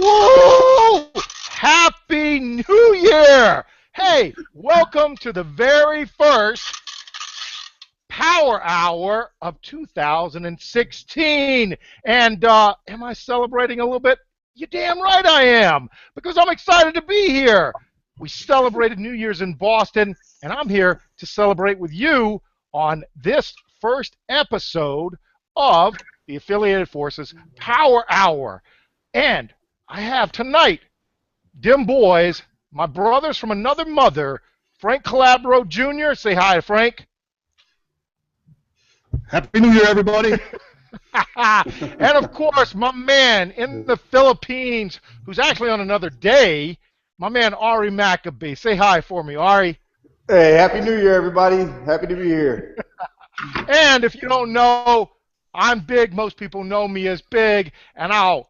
Woo! Happy New Year! Hey, welcome to the very first Power Hour of 2016. And am I celebrating a little bit? You damn right I am, because I'm excited to be here. We celebrated New Year's in Boston, and I'm here to celebrate with you on this first episode of the Affiliated Forces Power Hour. And I have tonight, dim boys, my brothers from another mother, Frank Calabro Jr. Say hi, Frank. Happy New Year, everybody. And of course, my man in the Philippines, who's actually on another day, my man Ari Maccabee. Say hi for me, Ari. Hey, Happy New Year, everybody. Happy to be here. And if you don't know, I'm Big. Most people know me as Big, and I'll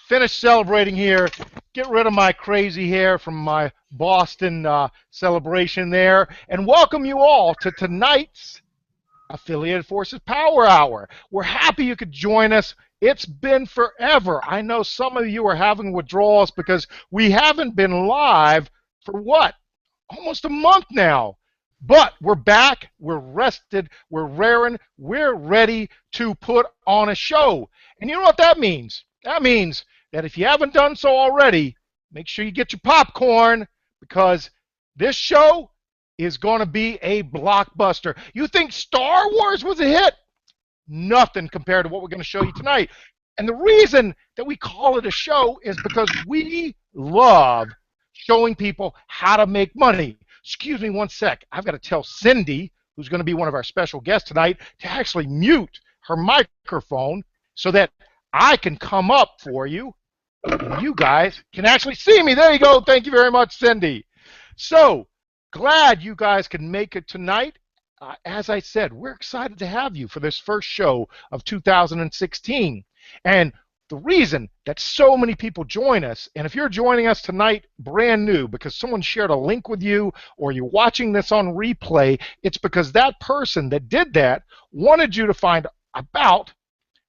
finish celebrating here, get rid of my crazy hair from my Boston celebration there, and welcome you all to tonight's Affiliated Forces Power Hour. We're happy you could join us. It's been forever. I know some of you are having withdrawals because we haven't been live for what? Almost a month now. But we're back, we're rested, we're raring, we're ready to put on a show. And you know what that means? That means that if you haven't done so already, make sure you get your popcorn, because this show is going to be a blockbuster. You think Star Wars was a hit? Nothing compared to what we're going to show you tonight. And the reason that we call it a show is because we love showing people how to make money. Excuse me one sec. I've got to tell Cindy, who's going to be one of our special guests tonight, to actually mute her microphone so that I can come up for you and you guys can actually see me. There you go. Thank you very much, Cindy. So, glad you guys can make it tonight. As I said, we're excited to have you for this first show of 2016. And the reason that so many people join us, and if you're joining us tonight brand new because someone shared a link with you or you're watching this on replay, it's because that person that did that wanted you to find about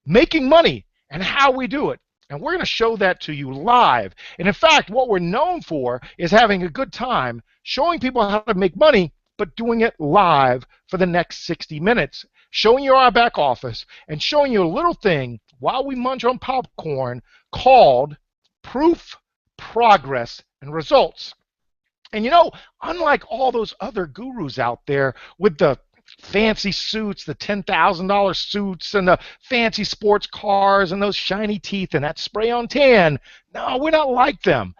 making money and how we do it. And we're going to show that to you live. And in fact, what we're known for is having a good time showing people how to make money, but doing it live for the next 60 minutes, showing you our back office and showing you a little thing while we munch on popcorn called proof, progress, and results. And you know, unlike all those other gurus out there with the fancy suits, the $10,000 suits, and the fancy sports cars, and those shiny teeth, and that spray on tan, no, we're not like them.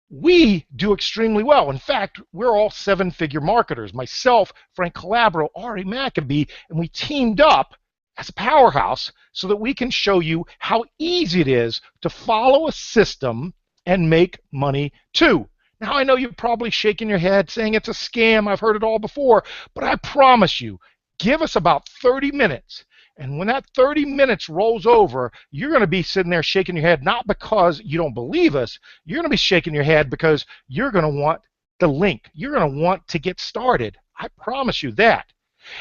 We do extremely well. In fact, we're all seven-figure marketers. Myself, Frank Calabro, Ari Maccabee, and we teamed up as a powerhouse so that we can show you how easy it is to follow a system and make money too. Now, I know you're probably shaking your head saying it's a scam. I've heard it all before. But I promise you, give us about 30 minutes. And when that 30 minutes rolls over, you're going to be sitting there shaking your head, not because you don't believe us. You're going to be shaking your head because you're going to want the link. You're going to want to get started. I promise you that.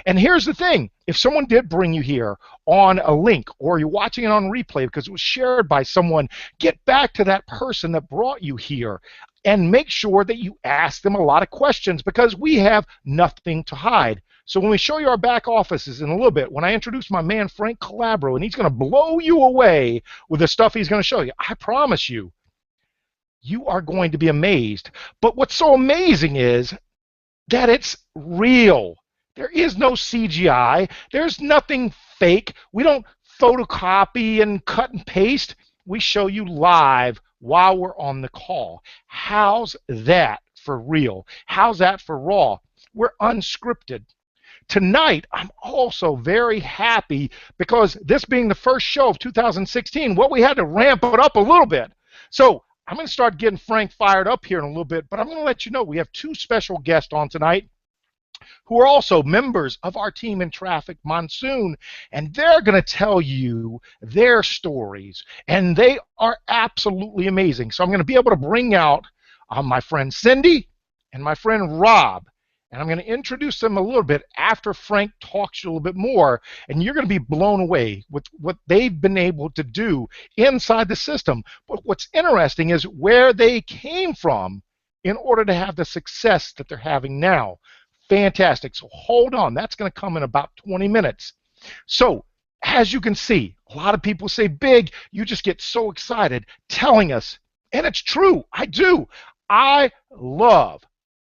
And here's the thing. If someone did bring you here on a link or you're watching it on replay because it was shared by someone, get back to that person that brought you here and make sure that you ask them a lot of questions, because we have nothing to hide. So when we show you our back offices in a little bit, when I introduce my man Frank Calabro, and he's going to blow you away with the stuff he's going to show you, I promise you, you are going to be amazed. But what's so amazing is that it's real. There is no CGI. There's nothing fake. We don't photocopy and cut and paste. We show you live while we're on the call. How's that for real? How's that for raw? We're unscripted. Tonight, I'm also very happy because this being the first show of 2016, well, we had to ramp it up a little bit. So I'm going to start getting Frank fired up here in a little bit, but I'm going to let you know we have two special guests on tonight who are also members of our team in Traffic Monsoon, and they're going to tell you their stories, and they are absolutely amazing. So I'm going to be able to bring out my friend Cindy and my friend Rob, And I'm going to introduce them a little bit after Frank talks to you a little bit more, and you're going to be blown away with what they've been able to do inside the system. But what's interesting is where they came from in order to have the success that they're having now. Fantastic. So hold on. That's going to come in about 20 minutes. So as you can see, a lot of people say, Big, you just get so excited telling us. And it's true. I do. I love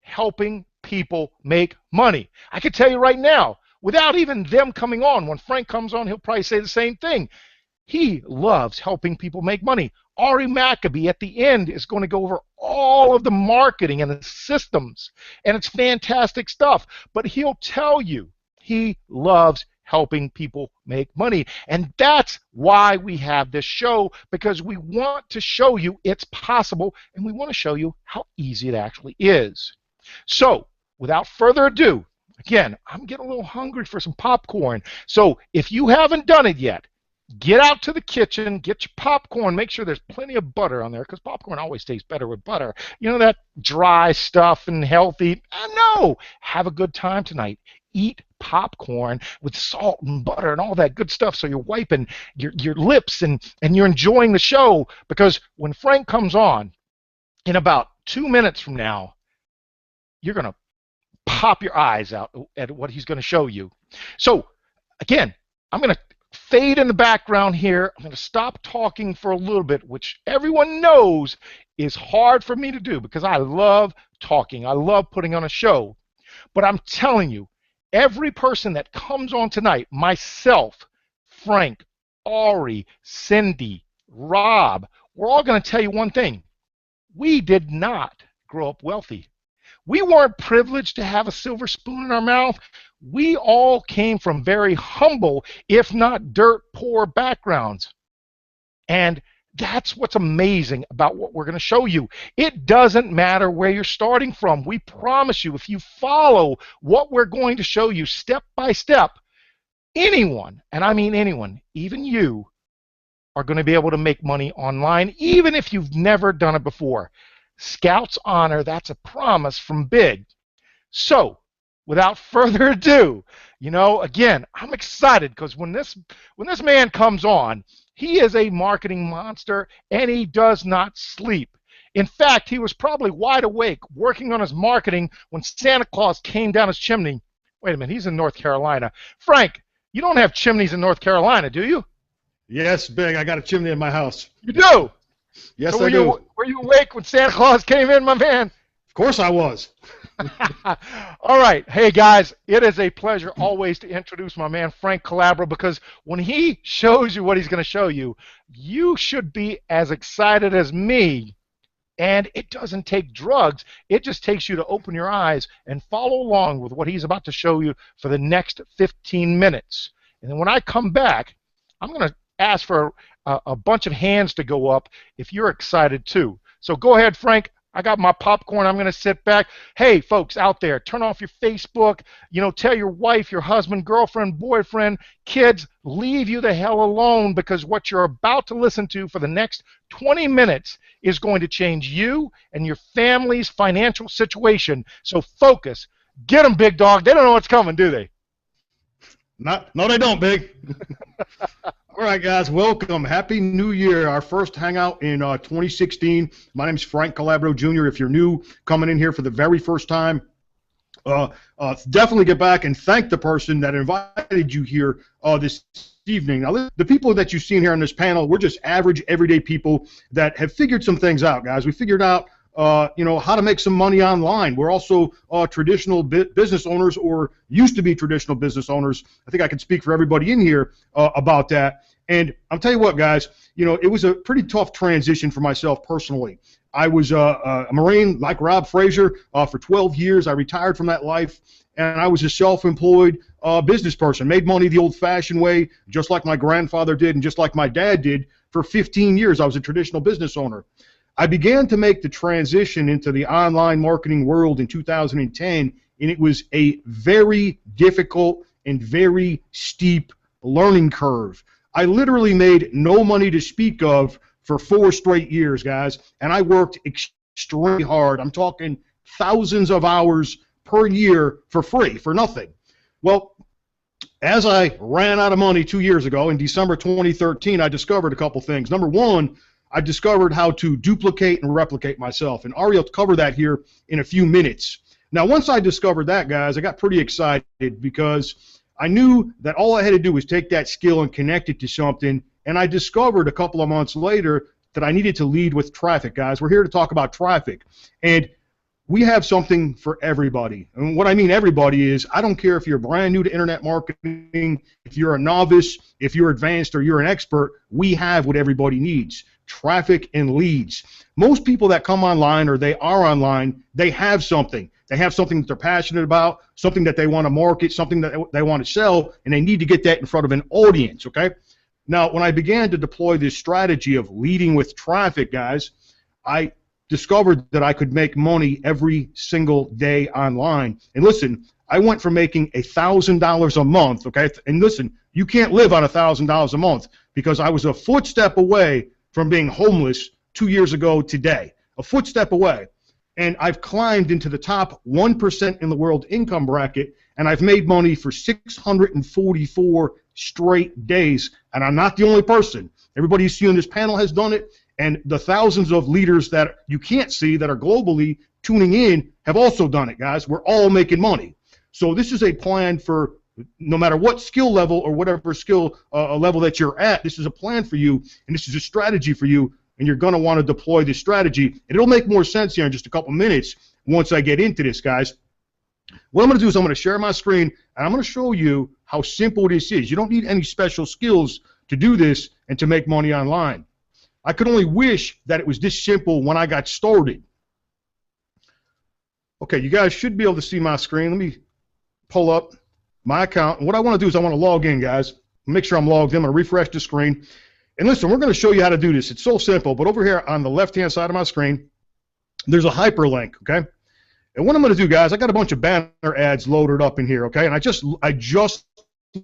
helping people make money. I can tell you right now, without even them coming on, when Frank comes on, he'll probably say the same thing. He loves helping people make money. Ari Maccabee at the end is going to go over all of the marketing and the systems, and it's fantastic stuff. But he'll tell you he loves helping people make money. And that's why we have this show, because we want to show you it's possible, and we want to show you how easy it actually is. So, without further ado, again, I'm getting a little hungry for some popcorn. So, if you haven't done it yet, get out to the kitchen, get your popcorn, make sure there's plenty of butter on there, because popcorn always tastes better with butter. You know, that dry stuff and healthy. No! Have a good time tonight. Eat popcorn with salt and butter and all that good stuff, so you're wiping your lips and you're enjoying the show, because when Frank comes on in about 2 minutes from now, you're going to pop your eyes out at what he's going to show you. So, again, I'm going to fade in the background here. I'm going to stop talking for a little bit, which everyone knows is hard for me to do because I love talking. I love putting on a show. But I'm telling you, every person that comes on tonight, myself, Frank, Ari, Cindy, Rob, we're all going to tell you one thing. We did not grow up wealthy. We weren't privileged to have a silver spoon in our mouth. We all came from very humble, if not dirt poor backgrounds. And that's what's amazing about what we're going to show you. It doesn't matter where you're starting from. We promise you, if you follow what we're going to show you step by step, anyone, and I mean anyone, even you, are going to be able to make money online, even if you've never done it before. Scout's honor, that's a promise from Big. So, without further ado, you know, again, I'm excited because when this man comes on, he is a marketing monster and he does not sleep. In fact, he was probably wide awake working on his marketing when Santa Claus came down his chimney. Wait a minute, he's in North Carolina. Frank, you don't have chimneys in North Carolina, do you? Yes, Big, I got a chimney in my house. You do? Yes, so I do. Were you awake when Santa Claus came in, my man? Of course I was. All right. Hey, guys, it is a pleasure always to introduce my man, Frank Calabro, because when he shows you what he's going to show you, you should be as excited as me. And it doesn't take drugs. It just takes you to open your eyes and follow along with what he's about to show you for the next 15 minutes. And then when I come back, I'm going to ask for a bunch of hands to go up if you're excited too. So go ahead, Frank. I got my popcorn. I'm going to sit back. Hey, folks out there, turn off your Facebook. You know, tell your wife, your husband, girlfriend, boyfriend, kids, leave you the hell alone, because what you're about to listen to for the next 20 minutes is going to change you and your family's financial situation. So focus. Get them, big dog. They don't know what's coming, do they? No, they don't, Big. All right, guys, welcome. Happy New Year. Our first hangout in 2016. My name is Frank Calabro, Jr. If you're new, coming in here for the very first time, definitely get back and thank the person that invited you here this evening. Now, the people that you've seen here on this panel, we're just average, everyday people that have figured some things out, guys. We figured out you know, how to make some money online. We're also traditional business owners, or used to be traditional business owners. I think I can speak for everybody in here about that. And I'll tell you what, guys, you know, it was a pretty tough transition for myself personally. I was a Marine like Rob Frazier for 12 years. I retired from that life, and I was a self-employed business person. Made money the old-fashioned way, just like my grandfather did and just like my dad did. For 15 years, I was a traditional business owner. I began to make the transition into the online marketing world in 2010, and it was a very difficult and very steep learning curve. I literally made no money to speak of for 4 straight years, guys, and I worked extremely hard. I'm talking thousands of hours per year for free, for nothing. Well, as I ran out of money 2 years ago, in December 2013, I discovered a couple things. Number one, I discovered how to duplicate and replicate myself, and Ari will cover that here in a few minutes. Now, once I discovered that, guys, I got pretty excited because I knew that all I had to do was take that skill and connect it to something, and I discovered a couple of months later that I needed to lead with traffic, guys. We're here to talk about traffic, and we have something for everybody. And what I mean everybody is, I don't care if you're brand new to internet marketing, if you're a novice, if you're advanced or you're an expert, we have what everybody needs: traffic and leads. Most people that come online or they are online, they have something. They have something that they're passionate about, something that they want to market, something that they want to sell, and they need to get that in front of an audience, okay? Now, when I began to deploy this strategy of leading with traffic, guys, I discovered that I could make money every single day online. And listen, I went from making $1,000 a month, okay? And listen, you can't live on $1,000 a month because I was a footstep away from being homeless 2 years ago today. A footstep away. And I've climbed into the top 1% in the world income bracket, and I've made money for 644 straight days. And I'm not the only person. Everybody you see on this panel has done it, and the thousands of leaders that you can't see that are globally tuning in have also done it, guys. We're all making money. So this is a plan for no matter what skill level or whatever skill level that you're at. This is a plan for you, and this is a strategy for you, and you're going to want to deploy this strategy. And it'll make more sense here in just a couple minutes once I get into this, guys. What I'm going to do is I'm going to share my screen, and I'm going to show you how simple this is. You don't need any special skills to do this and to make money online. I could only wish that it was this simple when I got started. Okay, you guys should be able to see my screen. Let me pull up my account. And what I want to do is I want to log in, guys. Make sure I'm logged in. I'm going to refresh the screen. And listen, we're going to show you how to do this. It's so simple, but over here on the left-hand side of my screen, there's a hyperlink, okay? And what I'm going to do, guys, I got a bunch of banner ads loaded up in here, okay? And I just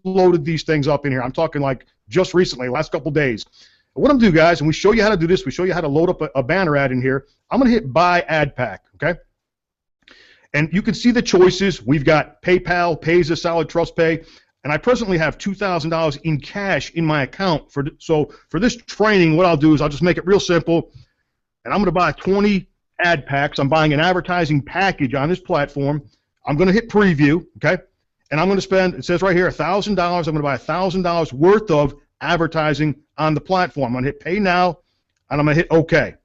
loaded these things up in here. I'm talking like just recently, last couple days. And what I'm going to do, guys, and we show you how to do this, we show you how to load up a banner ad in here. I'm going to hit Buy Ad Pack, okay? And you can see the choices. We've got PayPal, Payza, Solid Trust Pay. And I presently have $2,000 in cash in my account. So for this training, what I'll do is I'll just make it real simple, and I'm going to buy 20 ad packs. I'm buying an advertising package on this platform. I'm going to hit preview, okay? And I'm going to spend, it says right here, $1,000. I'm going to buy $1,000 worth of advertising on the platform. I'm going to hit Pay Now, and I'm going to hit OK.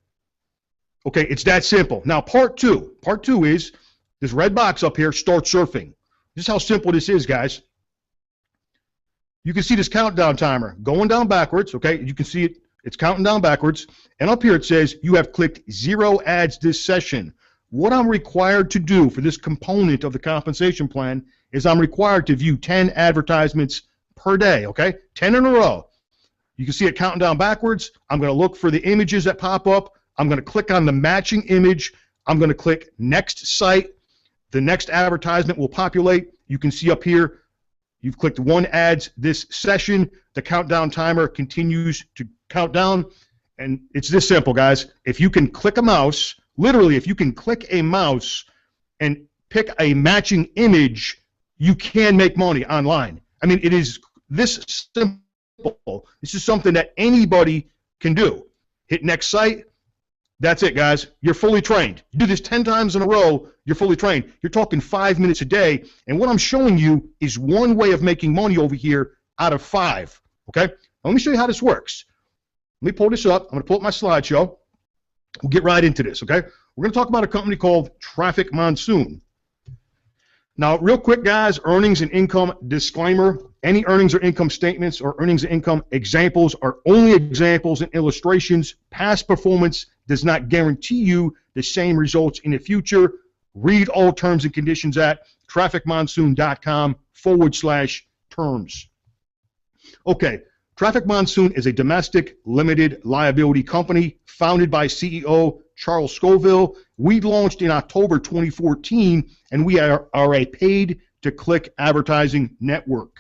Okay, it's that simple. Now, part two. Part two is this red box up here, Start Surfing. This is how simple this is, guys. You can see this countdown timer going down backwards, okay? You can see it's counting down backwards. And up here it says you have clicked 0 ads this session. What I'm required to do for this component of the compensation plan is I'm required to view 10 advertisements per day, okay? 10 in a row. You can see it counting down backwards. I'm going to look for the images that pop up. I'm going to click on the matching image. I'm going to click Next Site. The next advertisement will populate. You can see up here, you've clicked 1 ads this session. The countdown timer continues to count down, and it's this simple, guys. If you can click a mouse, literally, if you can click a mouse and pick a matching image, you can make money online. I mean, it is this simple. This is something that anybody can do. Hit Next Site. That's it, guys. You're fully trained. You do this 10 times in a row, you're fully trained. You're talking 5 minutes a day, and what I'm showing you is one way of making money over here out of 5, okay? Now, let me show you how this works. Let me pull this up. I'm going to pull up my slideshow. We'll get right into this, okay? We're going to talk about a company called Traffic Monsoon. Now, real quick, guys, earnings and income disclaimer. Any earnings or income statements or earnings and income examples are only examples and illustrations. Past performance does not guarantee you the same results in the future. Read all terms and conditions at trafficmonsoon.com/terms. Okay, Traffic Monsoon is a domestic limited liability company founded by CEO Charles Scoville. We launched in October 2014, and we are a paid-to-click advertising network.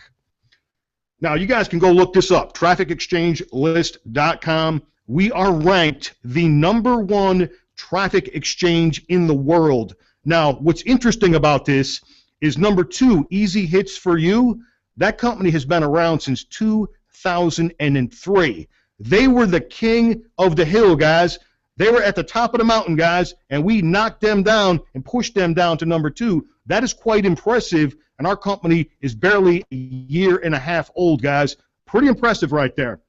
Now, you guys can go look this up, trafficexchangelist.com. We are ranked the #1 traffic exchange in the world. Now, what's interesting about this is number 2, Easy Hits for You. That company has been around since 2003. They were the king of the hill, guys. They were at the top of the mountain, guys, and we knocked them down and pushed them down to number 2. That is quite impressive, and our company is barely a year and a half old, guys. Pretty impressive right there.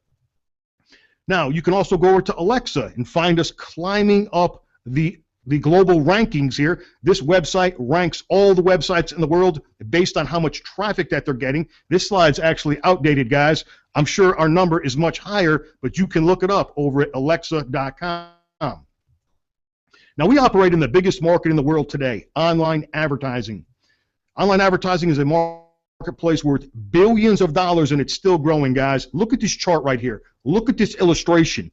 Now, you can also go over to Alexa and find us climbing up the global rankings here. This website ranks all the websites in the world based on how much traffic that they're getting. This slide's actually outdated, guys. I'm sure our number is much higher, but you can look it up over at alexa.com. Now, we operate in the biggest market in the world today, online advertising. Online advertising is a marketplace worth billions of dollars, and it's still growing, guys. Look at this chart right here. Look at this illustration.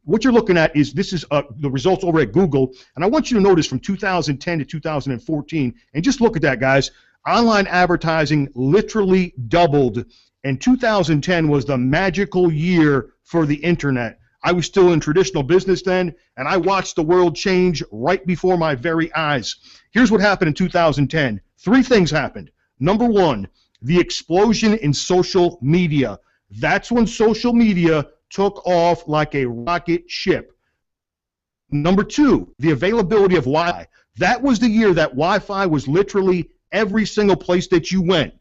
What you're looking at is this is the results over at Google, and I want you to notice from 2010 to 2014, and just look at that, guys. Online advertising literally doubled, and 2010 was the magical year for the internet. I was still in traditional business then, and I watched the world change right before my very eyes. Here's what happened in 2010. 3 things happened. Number 1, the explosion in social media. That's when social media took off like a rocket ship. Number 2, the availability of Wi-Fi. That was the year that Wi-Fi was literally every single place that you went.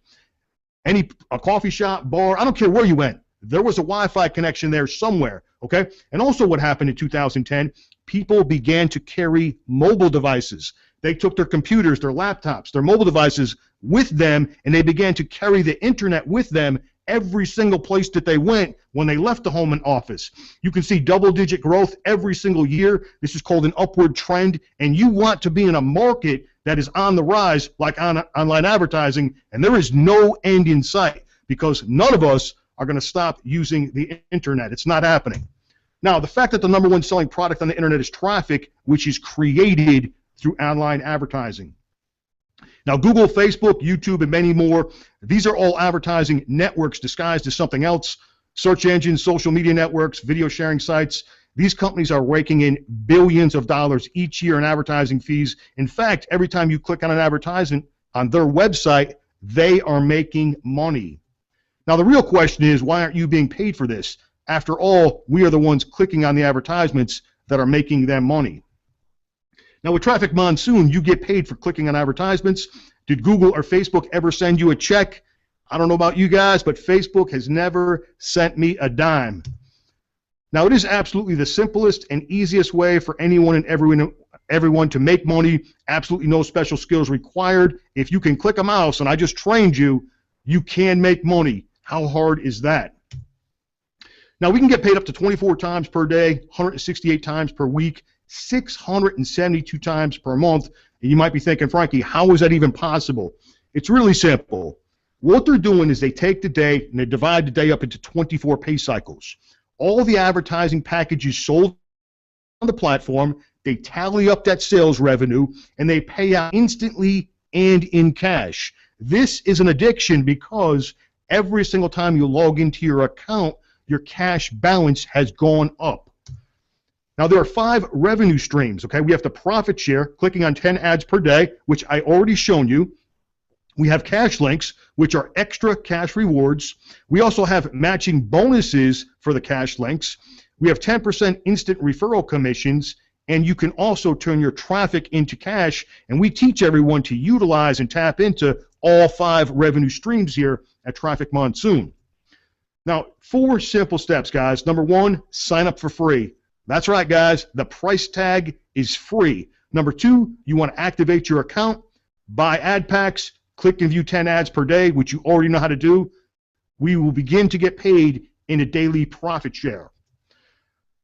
A coffee shop, bar, I don't care where you went. There was a Wi-Fi connection there somewhere, okay? And also what happened in 2010, people began to carry mobile devices. They took their computers, their laptops, their mobile devices with them, and they began to carry the internet with them every single place that they went when they left the home and office. You can see double-digit growth every single year. This is called an upward trend, and you want to be in a market that is on the rise like online advertising, and there is no end in sight because none of us are going to stop using the internet. It's not happening. Now, the fact that the number 1 selling product on the internet is traffic, which is created through online advertising. Now, Google, Facebook, YouTube, and many more, these are all advertising networks disguised as something else. Search engines, social media networks, video sharing sites. These companies are raking in billions of dollars each year in advertising fees. In fact, every time you click on an advertisement on their website, they are making money. Now, the real question is, why aren't you being paid for this? After all, we are the ones clicking on the advertisements that are making them money. Now, with Traffic Monsoon, you get paid for clicking on advertisements. Did Google or Facebook ever send you a check? I don't know about you guys, but Facebook has never sent me a dime. Now, it is absolutely the simplest and easiest way for anyone and everyone to make money. Absolutely no special skills required. If you can click a mouse, and I just trained you, you can make money. How hard is that? Now, we can get paid up to 24 times per day, 168 times per week, 672 times per month. And you might be thinking, Frankie, how is that even possible? It's really simple. What they're doing is they take the day and they divide the day up into 24 pay cycles. All the advertising packages sold on the platform, they tally up that sales revenue, and they pay out instantly and in cash. This is an addiction because every single time you log into your account, your cash balance has gone up. Now, there are 5 revenue streams, okay? We have the profit share, clicking on 10 ads per day, which I already shown you. We have cash links, which are extra cash rewards. We also have matching bonuses for the cash links. We have 10% instant referral commissions, and you can also turn your traffic into cash, and we teach everyone to utilize and tap into all 5 revenue streams here at Traffic Monsoon. Now, 4 simple steps, guys. Number 1, sign up for free. That's right, guys. The price tag is free. Number 2, you want to activate your account, buy ad packs, click and view 10 ads per day, which you already know how to do. We will begin to get paid in a daily profit share.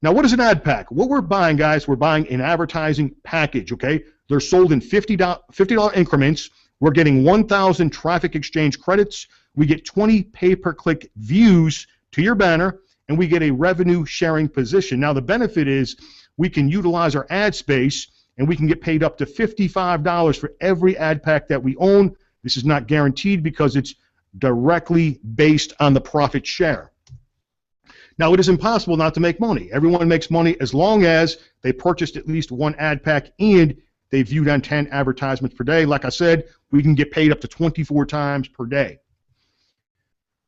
Now, what is an ad pack? What we're buying, guys, we're buying an advertising package, okay? They're sold in $50 increments. We're getting 1,000 traffic exchange credits. We get 20 pay-per-click views to your banner, and we get a revenue sharing position. Now, the benefit is we can utilize our ad space, and we can get paid up to $55 for every ad pack that we own. This is not guaranteed because it's directly based on the profit share. Now, it is impossible not to make money. Everyone makes money as long as they purchased at least 1 ad pack and they viewed on 10 advertisements per day. Like I said, we can get paid up to 24 times per day.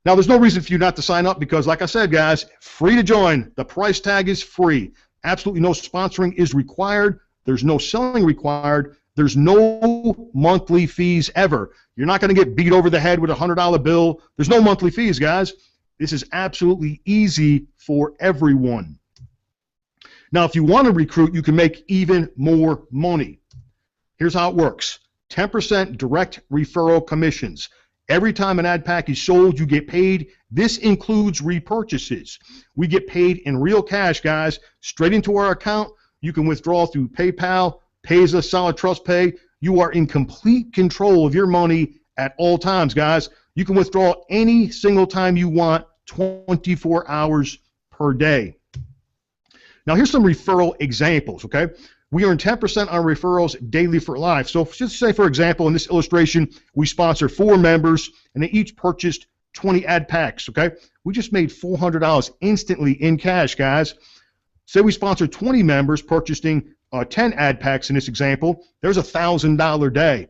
Now, there's no reason for you not to sign up because, like I said, guys, free to join. The price tag is free. Absolutely no sponsoring is required. There's no selling required. There's no monthly fees ever. You're not going to get beat over the head with a $100 bill. There's no monthly fees, guys. This is absolutely easy for everyone. Now, if you want to recruit, you can make even more money. Here's how it works. 10% direct referral commissions. Every time an ad package sold, you get paid. This includes repurchases. We get paid in real cash, guys, straight into our account. You can withdraw through PayPal, Payza, Solid Trust Pay. You are in complete control of your money at all times, guys. You can withdraw any single time you want, 24 hours per day. Now, here's some referral examples, okay? We earn 10% on referrals daily for life. So just say, for example, in this illustration, we sponsor 4 members, and they each purchased 20 ad packs, okay? We just made $400 instantly in cash, guys. Say we sponsor 20 members purchasing 10 ad packs in this example. There's a $1,000 day.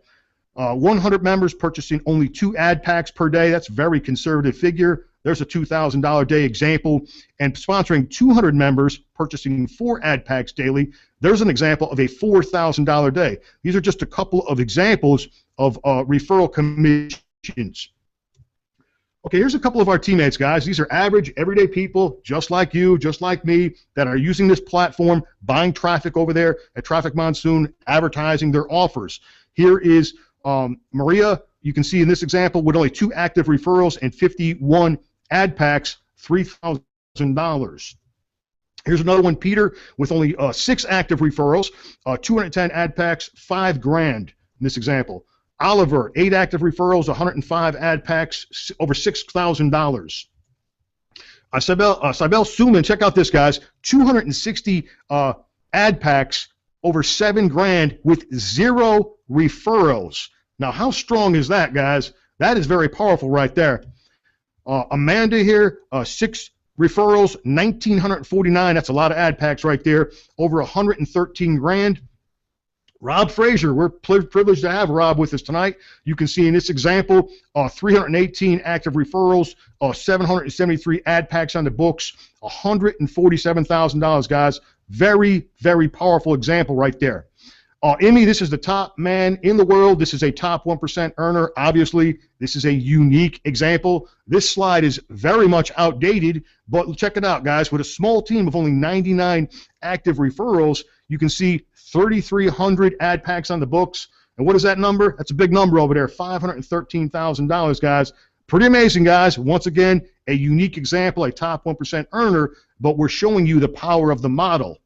100 members purchasing only 2 ad packs per day. That's a very conservative figure. There's a $2,000 day example. And sponsoring 200 members purchasing 4 ad packs daily, there's an example of a $4,000 day. These are just a couple of examples of referral commissions. Okay, here's a couple of our teammates, guys. These are average, everyday people, just like you, just like me, that are using this platform, buying traffic over there at Traffic Monsoon, advertising their offers. Here is Maria. You can see in this example with only 2 active referrals and 51 ad packs, $3,000. Here's another one, Peter, with only 6 active referrals, 210 ad packs, $5,000 in this example. Oliver, 8 active referrals, 105 ad packs, over $6,000. Sibel Suman, check out this, guys, 260 ad packs, over $7,000 with 0 referrals. Now, how strong is that, guys? That is very powerful right there. Amanda here, 6 referrals, 1,949. That's a lot of ad packs right there. Over $113,000. Rob Frazier, we're privileged to have Rob with us tonight. You can see in this example, 318 active referrals, 773 ad packs on the books, $147,000, guys. Very, very powerful example right there. Emmy, this is the top man in the world. This is a top 1% earner. Obviously, this is a unique example. This slide is very much outdated, but check it out, guys. With a small team of only 99 active referrals, you can see 3,300 ad packs on the books. And what is that number? That's a big number over there, $513,000, guys. Pretty amazing, guys. Once again, a unique example, a top 1% earner, but we're showing you the power of the model.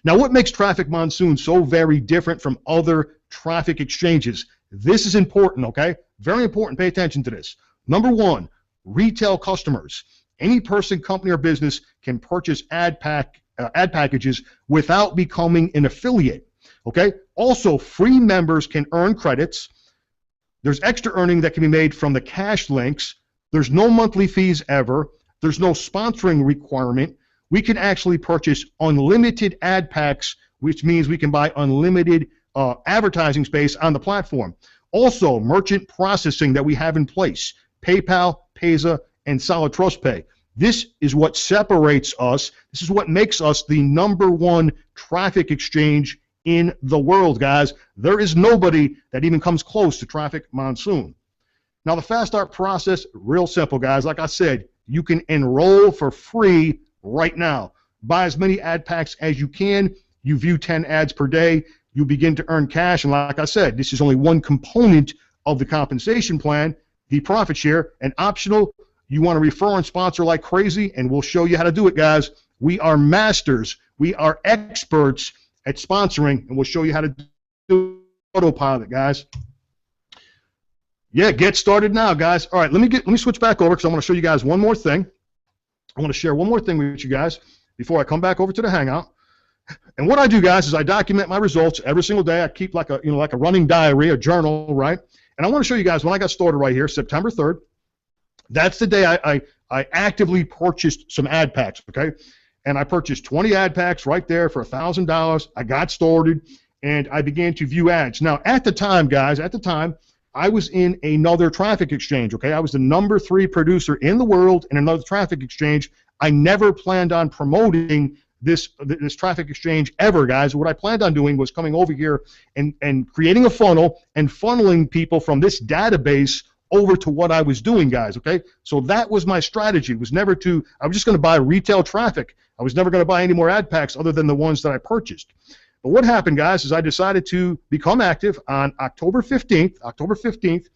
Now, what makes Traffic Monsoon so very different from other traffic exchanges? This is important, okay? Very important. Pay attention to this. Number 1, retail customers. Any person, company, or business can purchase ad packages without becoming an affiliate, okay? Also, free members can earn credits. There's extra earning that can be made from the cash links. There's no monthly fees ever. There's no sponsoring requirement. We can actually purchase unlimited ad packs, which means we can buy unlimited advertising space on the platform. Also, merchant processing that we have in place, PayPal, Payza, and Solid Trust Pay. This is what separates us. This is what makes us the #1 traffic exchange in the world, guys. There is nobody that even comes close to Traffic Monsoon. Now, the fast start process, real simple, guys. Like I said, you can enroll for free right now. Buy as many ad packs as you can. You view 10 ads per day. You begin to earn cash. And like I said, this is only one component of the compensation plan, the profit share, and optional. You want to refer and sponsor like crazy, and we'll show you how to do it, guys. We are masters. We are experts at sponsoring, and we'll show you how to do autopilot, guys. Yeah, get started now, guys. All right, let me switch back over because I want to show you guys one more thing. I want to share one more thing with you guys before I come back over to the Hangout. And what I do, guys, is I document my results every single day. I keep like a running diary, a journal, right? And I want to show you guys when I got started right here, September 3rd. That's the day I actively purchased some ad packs, okay? And I purchased 20 ad packs right there for $1,000. I got started, and I began to view ads. Now, at the time, guys, I was in another traffic exchange, okay? I was the number 3 producer in the world in another traffic exchange. I never planned on promoting this traffic exchange ever, guys. What I planned on doing was coming over here and creating a funnel and funneling people from this database over to what I was doing, guys, okay? So that was my strategy. It was never to, I was just going to buy retail traffic. I was never going to buy any more ad packs other than the ones that I purchased. But what happened, guys, is I decided to become active on October 15th,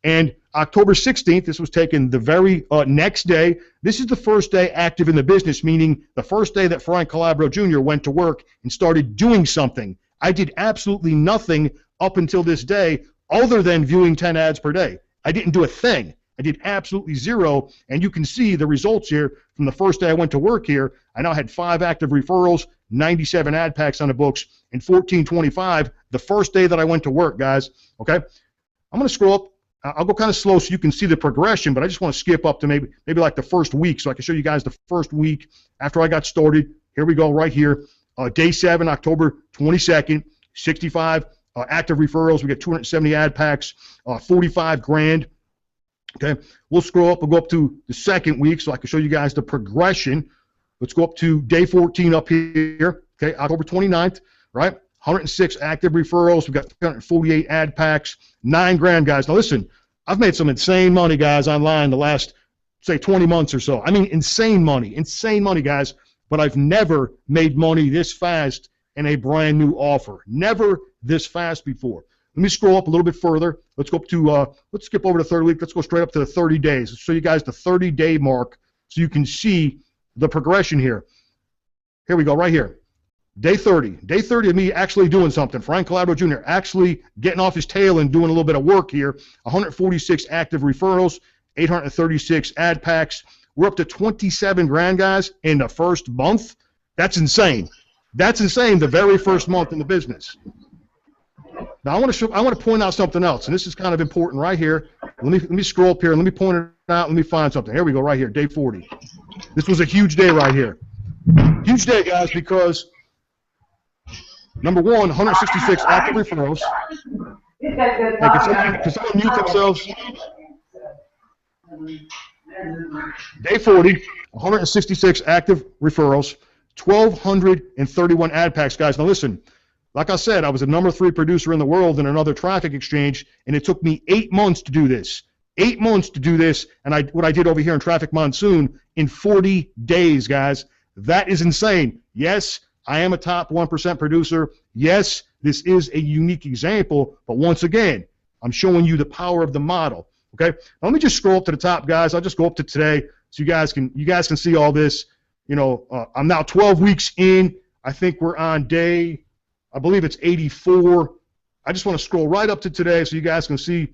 and October 16th, this was taken the very next day. This is the first day active in the business, meaning the first day that Frank Calabro Jr. went to work and started doing something. I did absolutely nothing up until this day other than viewing 10 ads per day. I didn't do a thing. I did absolutely zero, and you can see the results here from the first day I went to work here. I now had 5 active referrals, 97 ad packs on the books, and 1425 the first day that I went to work, guys, okay? I'm going to scroll up. I'll go kind of slow so you can see the progression, but I just want to skip up to maybe like the first week so I can show you guys the first week after I got started. Here we go right here. Day 7, October 22nd, 65 active referrals. We got 270 ad packs, 45 grand. Okay, we'll scroll up. We'll go up to the second week so I can show you guys the progression. Let's go up to day 14 up here. Okay, October 29th, right? 106 active referrals. We've got 348 ad packs, 9 grand, guys. Now listen, I've made some insane money, guys, online the last, say, 20 months or so. I mean, insane money, guys. But I've never made money this fast in a brand new offer. Never this fast before. Let me scroll up a little bit further. Let's go up to, let's skip over to the third week. Let's go straight up to the 30 days. Let's show you guys the 30-day mark so you can see the progression here. Here we go, right here. Day 30. Day 30 of me actually doing something. Frank Calabro Jr. actually getting off his tail and doing a little bit of work here. 146 active referrals, 836 ad packs. We're up to 27 grand, guys, in the first month. That's insane. That's insane, the very first month in the business. Now I want to point out something else, and this is kind of important right here. Let me scroll up here and let me point it out. Let me find something. Here we go, right here, day 40. This was a huge day right here. Huge day, guys, because number 1, 166 active referrals. Hey, can someone mute themselves? Day 40, 166 active referrals, 1,231 ad packs, guys. Now listen. Like I said, I was the number 3 producer in the world in another traffic exchange, and it took me 8 months to do this. 8 months to do this, and what I did over here in Traffic Monsoon in 40 days, guys. That is insane. Yes, I am a top 1% producer. Yes, this is a unique example, but once again, I'm showing you the power of the model. Okay? Now, let me just scroll up to the top, guys. I'll just go up to today so you guys can see all this. You know, I'm now 12 weeks in. I think we're on day, I believe it's 84. I just want to scroll right up to today so you guys can see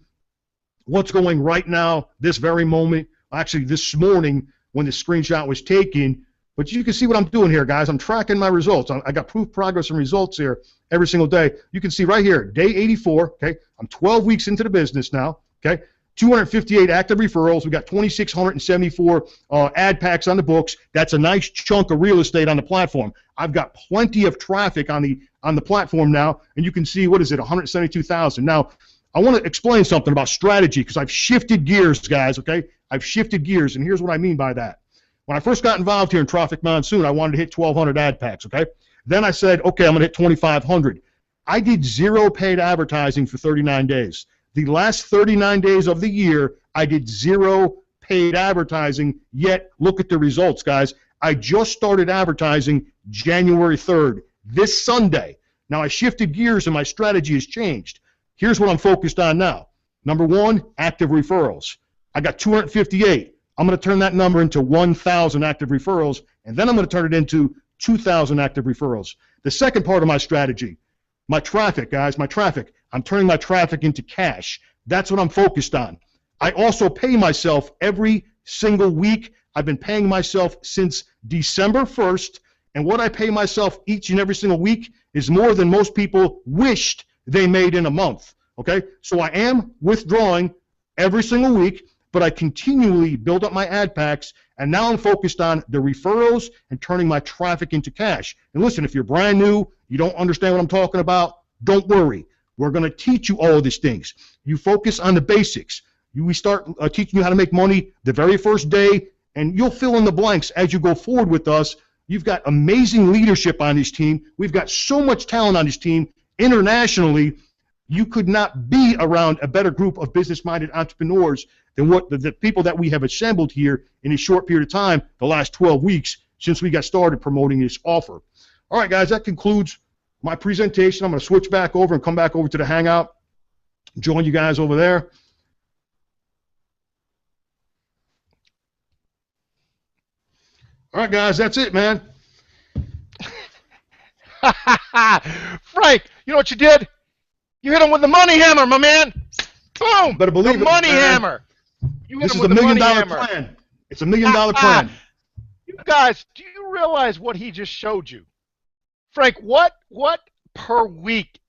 what's going right now, this very moment. Actually, this morning when the screenshot was taken. But you can see what I'm doing here, guys. I'm tracking my results. I got proof, progress, and results here every single day. You can see right here, day 84. Okay, I'm 12 weeks into the business now. Okay, 258 active referrals. We got 2,674 ad packs on the books. That's a nice chunk of real estate on the platform. I've got plenty of traffic on the platform now, and you can see, what is it, 172,000. Now, I want to explain something about strategy because I've shifted gears, guys, okay? I've shifted gears, and here's what I mean by that. When I first got involved here in Traffic Monsoon, I wanted to hit 1,200 ad packs, okay? Then I said, okay, I'm going to hit 2,500. I did 0 paid advertising for 39 days. The last 39 days of the year, I did 0 paid advertising, yet look at the results, guys. I just started advertising January 3rd, this Sunday. Now, I shifted gears and my strategy has changed. Here's what I'm focused on now. Number 1, active referrals. I got 258. I'm going to turn that number into 1,000 active referrals, and then I'm going to turn it into 2,000 active referrals. The second part of my strategy, my traffic, guys, my traffic. I'm turning my traffic into cash. That's what I'm focused on. I also pay myself every single week. I've been paying myself since December 1st, and what I pay myself each and every single week is more than most people wished they made in a month, okay? So I am withdrawing every single week, but I continually build up my ad packs, and now I'm focused on the referrals and turning my traffic into cash. And listen, if you're brand new, you don't understand what I'm talking about, Don't worry. We're going to teach you all of these things. You focus on the basics. We start teaching you how to make money the very first day, and you'll fill in the blanks as you go forward with us. You've got amazing leadership on this team. We've got so much talent on this team internationally. You could not be around a better group of business-minded entrepreneurs than what the people that we have assembled here in a short period of time, the last 12 weeks since we got started promoting this offer. All right, guys, that concludes my presentation. I'm going to switch back over and come back over to the Hangout, join you guys over there. All right, guys, that's it, man. Frank, you know what you did? You hit him with the money hammer, my man. Boom. Better believe the it, money man. hammer. You hit This him is with a the $1 million money hammer. plan. It's a $1 million plan. You guys, do you realize what he just showed you? Frank, what per week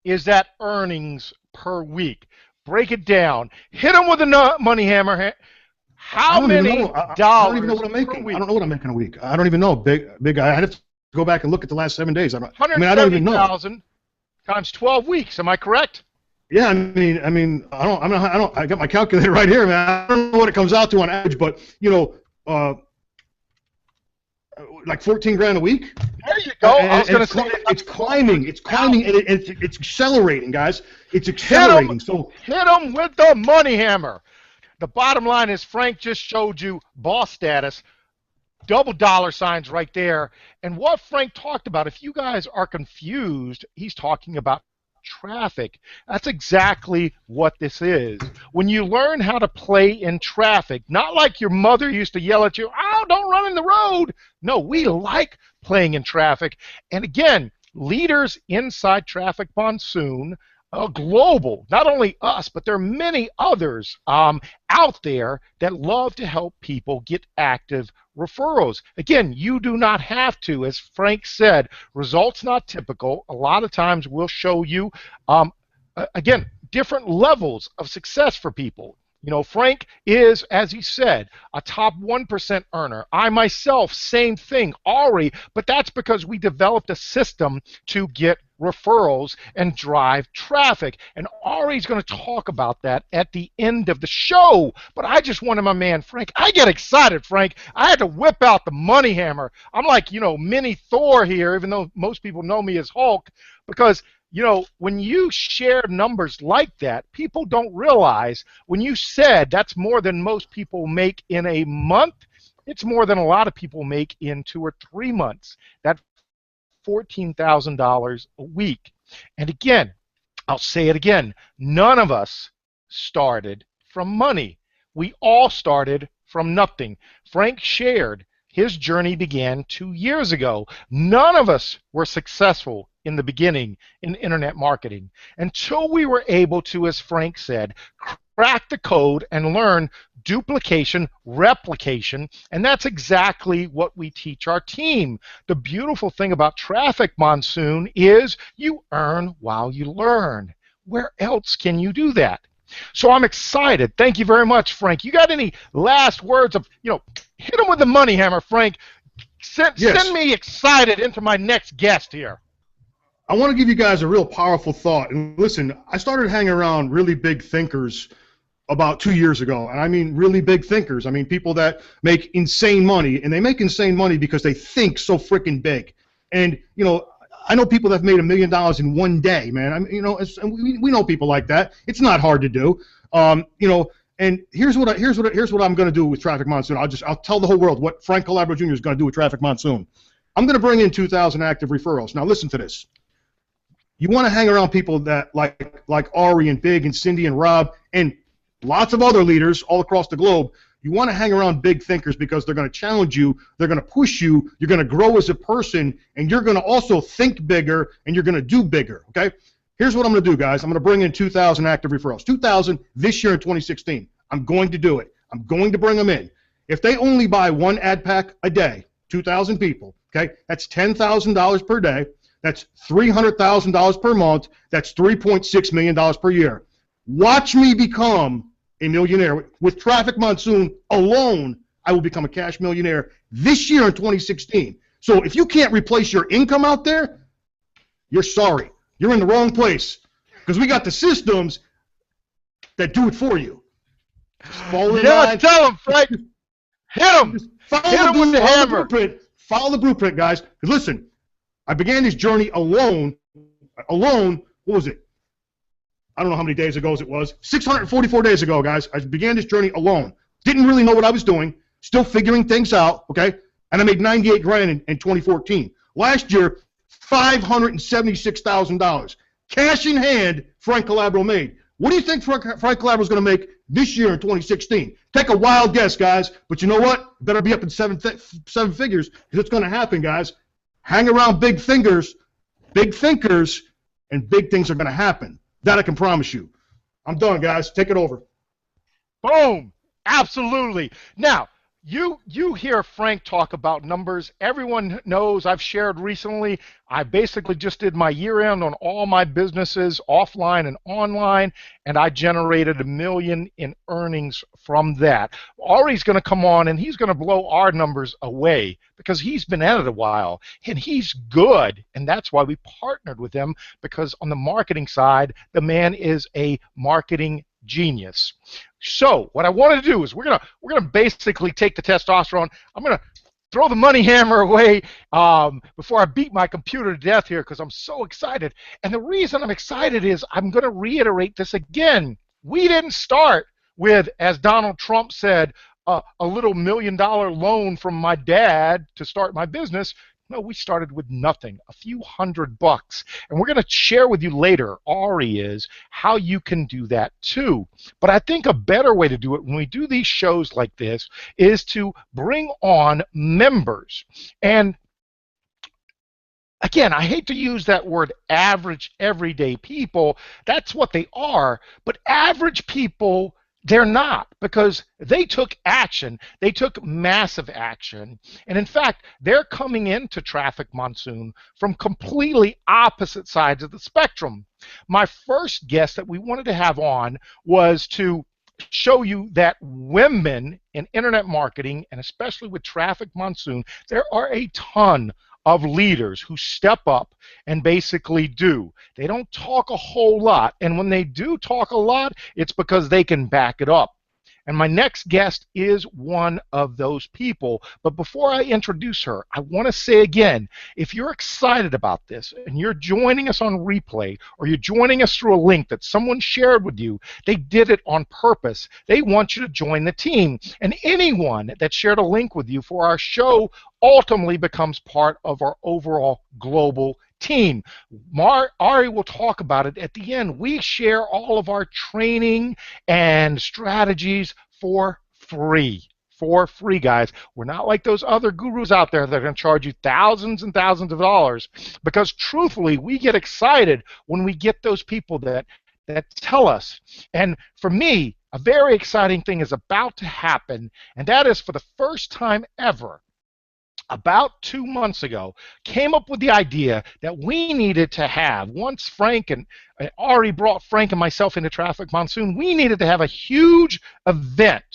is that earnings per week? Break it down. Hit him with the money hammer. How many dollars I don't even know what I'm per making. week? I don't know what I'm making a week. I don't even know. Big guy. I'd have to go back and look at the last 7 days. I don't even know. 170,000 times 12 weeks. Am I correct? Yeah, I got my calculator right here, man. I don't know what it comes out to on average, but you know, like 14 grand a week. There you go. I was going to say it's climbing. It's climbing, and it's accelerating, guys. It's accelerating. Hit them with the money hammer. The bottom line is Frank just showed you boss status, double dollar signs right there. And what Frank talked about, if you guys are confused, he's talking about traffic. That's exactly what this is. When you learn how to play in traffic, not like your mother used to yell at you, oh, don't run in the road. No, we like playing in traffic. And again, leaders inside Traffic Monsoon, global, not only us, but there are many others out there that love to help people get active referrals. Again, you do not have to. As Frank said, results not typical. A lot of times we'll show you, again, different levels of success for people. You know, Frank is, as he said, a top 1% earner. I myself, same thing, Ari, but that's because we developed a system to get referrals and drive traffic. And Ari's going to talk about that at the end of the show. But I just wanted my man, Frank. I get excited, Frank. I had to whip out the money hammer. I'm like, you know, mini Thor here, even though most people know me as Hulk, because you know, when you share numbers like that, people don't realize when you said that's more than most people make in a month, it's more than a lot of people make in 2 or 3 months. That's $14,000 a week. And again, I'll say it again, none of us started from money. We all started from nothing. Frank shared his journey began 2 years ago. None of us were successful in the beginning in internet marketing until we were able to, as Frank said, crack the code and learn duplication, replication, and that's exactly what we teach our team. The beautiful thing about Traffic Monsoon is you earn while you learn. Where else can you do that? So I'm excited. Thank you very much, Frank. You got any last words of, you know, hit him with the money hammer, Frank. Send me excited into my next guest here. I want to give you guys a real powerful thought. And listen, I started hanging around really big thinkers about 2 years ago. And I mean really big thinkers. I mean people that make insane money. And they make insane money because they think so freaking big. And, you know, I know people that have made $1 million in one day, man. I mean, you know, we know people like that. It's not hard to do. You know, and here's what I'm going to do with Traffic Monsoon. I'll tell the whole world what Frank Calabro Jr. is going to do with Traffic Monsoon. I'm going to bring in 2,000 active referrals. Now listen to this. You want to hang around people that like Ari and Big and Cindy and Rob and lots of other leaders all across the globe. You want to hang around big thinkers because they're going to challenge you, they're going to push you, you're going to grow as a person, and you're going to also think bigger, and you're going to do bigger, okay? Here's what I'm going to do, guys. I'm going to bring in 2,000 active referrals. 2,000 this year in 2016. I'm going to do it. I'm going to bring them in. If they only buy one ad pack a day, 2,000 people, okay, that's $10,000 per day. That's $300,000 per month. That's $3.6 million per year. Watch me become a millionaire. With Traffic Monsoon alone, I will become a cash millionaire this year in 2016. So if you can't replace your income out there, you're sorry. You're in the wrong place because we got the systems that do it for you. Just fall in line. Tell him, Frank. Hit him. Hit him with the hammer. Follow the blueprint, guys. Because listen, I began this journey alone. What was it? I don't know how many days ago it was. 644 days ago, guys. I began this journey alone. Didn't really know what I was doing. Still figuring things out, okay? And I made 98 grand in 2014. Last year, $576,000. Cash in hand, Frank Calabro made. What do you think Frank Calabro is going to make this year in 2016? Take a wild guess, guys. But you know what? Better be up in seven figures because it's going to happen, guys. Hang around big thinkers, and big things are going to happen. That I can promise you. I'm done, guys. Take it over. Boom. Absolutely. Now, you hear Frank talk about numbers. Everyone knows I've shared recently. I basically just did my year end on all my businesses, offline and online, and I generated $1 million in earnings from that. Ari's going to come on and he's going to blow our numbers away because he's been at it a while and he's good, and that's why we partnered with him, because on the marketing side, the man is a marketing genius. So what I wanted to do is we're gonna basically take the testosterone. I'm gonna throw the money hammer away before I beat my computer to death here because I'm so excited. And the reason I'm excited is I'm gonna reiterate this again. We didn't start with, as Donald Trump said, a little $1 million loan from my dad to start my business. No, we started with nothing, a few $100. And we're going to share with you later, Ari, is how you can do that too. But I think a better way to do it when we do these shows like this is to bring on members. And again, I hate to use that word average, everyday people. That's what they are. But average people, they're not, because they took action. They took massive action. And in fact, they're coming into Traffic Monsoon from completely opposite sides of the spectrum. My first guest that we wanted to have on was to show you that women in internet marketing, and especially with Traffic Monsoon, there are a ton of leaders who step up and basically do. They don't talk a whole lot, and when they do talk a lot, it's because they can back it up. And my next guest is one of those people. But before I introduce her, I want to say again, if you're excited about this and you're joining us on replay or you're joining us through a link that someone shared with you, they did it on purpose. They want you to join the team. And anyone that shared a link with you for our show ultimately becomes part of our overall global team. Ari will talk about it at the end. We share all of our training and strategies for free. For free, guys. We're not like those other gurus out there that are going to charge you thousands and thousands of dollars, because truthfully, we get excited when we get those people that tell us. And for me, a very exciting thing is about to happen, and that is, for the first time ever, about 2 months ago, came up with the idea that we needed to have, once Frank and Ari brought Frank and myself into Traffic Monsoon, we needed to have a huge event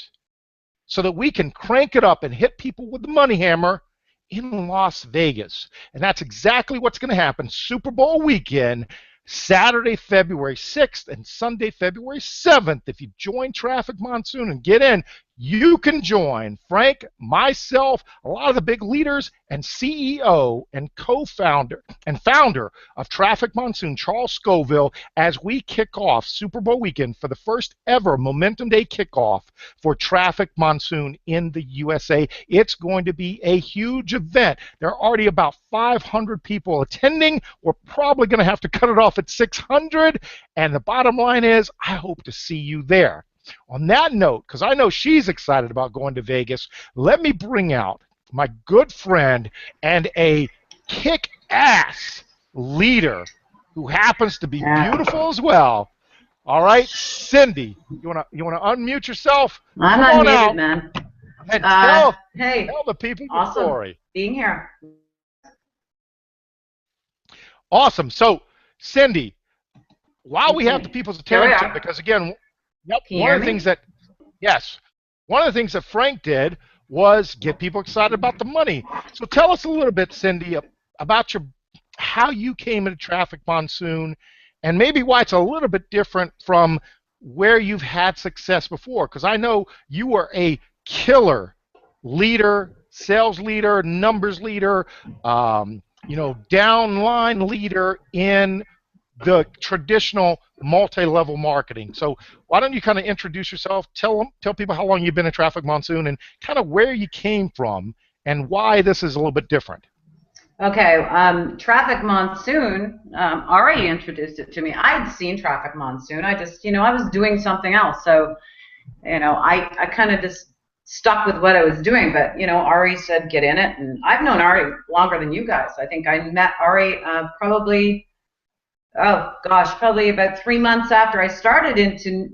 so that we can crank it up and hit people with the money hammer in Las Vegas. And that's exactly what's going to happen. Super Bowl weekend, Saturday, February 6th and Sunday, February 7th. If you join Traffic Monsoon and get in, you can join Frank, myself, a lot of the big leaders, and CEO and co-founder and founder of Traffic Monsoon, Charles Scoville, as we kick off Super Bowl weekend for the first ever Momentum Day kickoff for Traffic Monsoon in the USA. It's going to be a huge event. There are already about 500 people attending. We're probably going to have to cut it off at 600, and the bottom line is I hope to see you there. On that note, because I know she's excited about going to Vegas, let me bring out my good friend and a kick-ass leader who happens to be beautiful as well. All right, Cindy, you wanna unmute yourself? I'm Come on unmuted, out man. and Hey, tell the people your awesome story. being here. Awesome. So, Cindy, while we have the people's Here we attention, are. because again, Can you one hear of the me? things that, yes, one of the things that Frank did was get people excited about the money. So tell us a little bit, Cindy, about how you came into Traffic Monsoon, and maybe why it's a little bit different from where you've had success before. Because I know you were a killer leader, sales leader, numbers leader, downline leader in the traditional multi-level marketing. So why don't you kind of introduce yourself, tell people how long you've been in Traffic Monsoon, and kind of where you came from and why this is a little bit different. Okay, Traffic Monsoon, Ari introduced it to me. I'd seen Traffic Monsoon. I just, I was doing something else. So, I kind of just stuck with what I was doing. But, Ari said get in it. And I've known Ari longer than you guys. I think I met Ari probably about 3 months after I started into,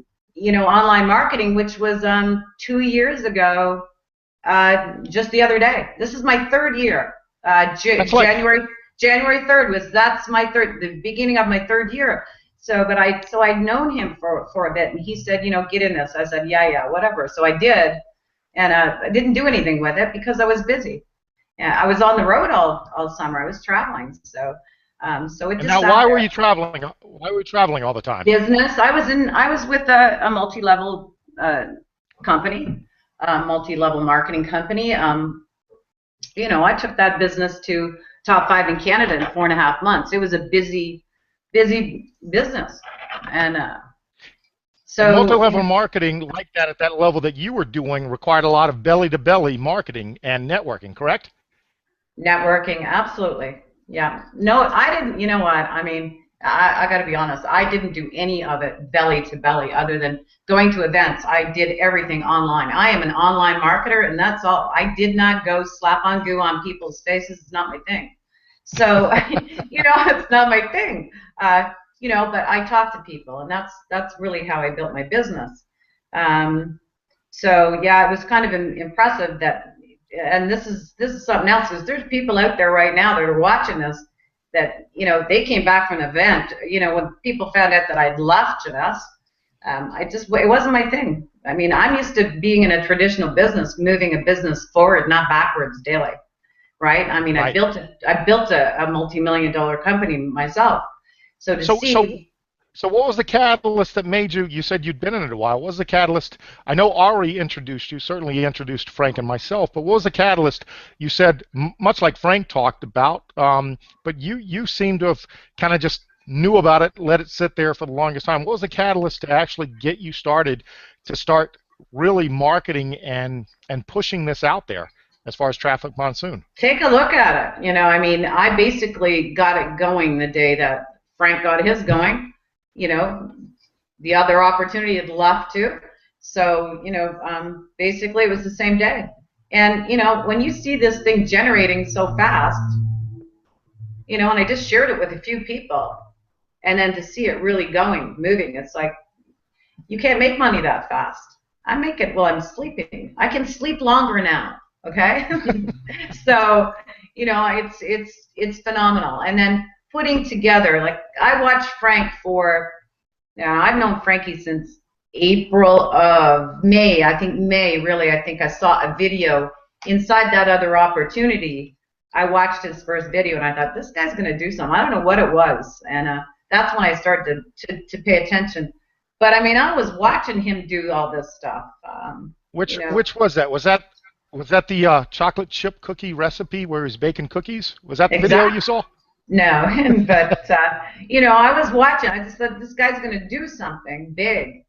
online marketing, which was 2 years ago, just the other day. This is my third year. January 3rd that's the beginning of my third year. So I'd known him for a bit, and he said, get in this. I said, yeah, whatever. So I did, and I didn't do anything with it because I was busy. I was on the road all summer. I was traveling, so it just. Now, why were you traveling? Why were you traveling all the time? Business. I was with a multi-level company, multi-level marketing company. I took that business to top 5 in Canada in 4.5 months. It was a busy business, and so multi-level marketing like that at that level that you were doing required a lot of belly-to-belly marketing and networking, correct? Networking, absolutely. Yeah. No, I didn't. You know what? I mean, I got to be honest. I didn't do any of it belly to belly, other than going to events. I did everything online. I am an online marketer, and that's all. I did not go slap on goo on people's faces. It's not my thing. So, it's not my thing. But I talk to people, and that's really how I built my business. So yeah, it was kind of impressive that. And this is something else. Is there's people out there right now that are watching this that they came back from an event. When people found out that I'd left Janess, it wasn't my thing. I mean, I'm used to being in a traditional business, moving a business forward, not backwards daily, right? I mean, right. I built a multi-million-dollar company myself. So what was the catalyst that made you? You said you'd been in it a while. What was the catalyst? I know Ari introduced you. Certainly, he introduced Frank and myself. But what was the catalyst? You said much like Frank talked about. But you seem to have kind of just knew about it, let it sit there for the longest time. What was the catalyst to actually get you started to start really marketing and pushing this out there as far as Traffic Monsoon? Take a look at it. I mean, I basically got it going the day that Frank got his going. The other opportunity had left too. So, basically it was the same day. And, when you see this thing generating so fast, and I just shared it with a few people, and then to see it really moving, it's like, you can't make money that fast. I make it while I'm sleeping. I can sleep longer now, okay? So, it's phenomenal. And then putting together, like, I watched Frank I've known Frankie since April of May. I think I saw a video inside that other opportunity. I watched his first video, and I thought, this guy's going to do something. I don't know what it was, and that's when I started to pay attention. But, I mean, I was watching him do all this stuff. Which was that? Was that the chocolate chip cookie recipe where he's baking cookies? Was that the video you saw? No, but I was watching. I just thought, this guy's going to do something big,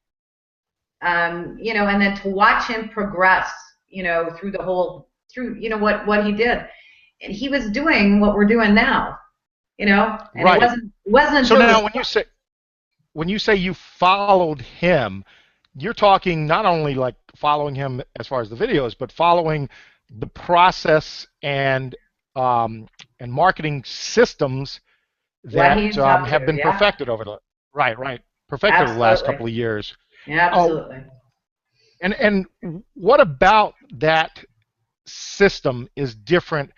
and then to watch him progress, through what he did, and he was doing what we're doing now, and right. It wasn't. So now, when you say you followed him, you're talking not only like following him as far as the videos, but following the process and marketing systems that have been perfected over the the last couple of years. Yeah, absolutely. And what about that system is different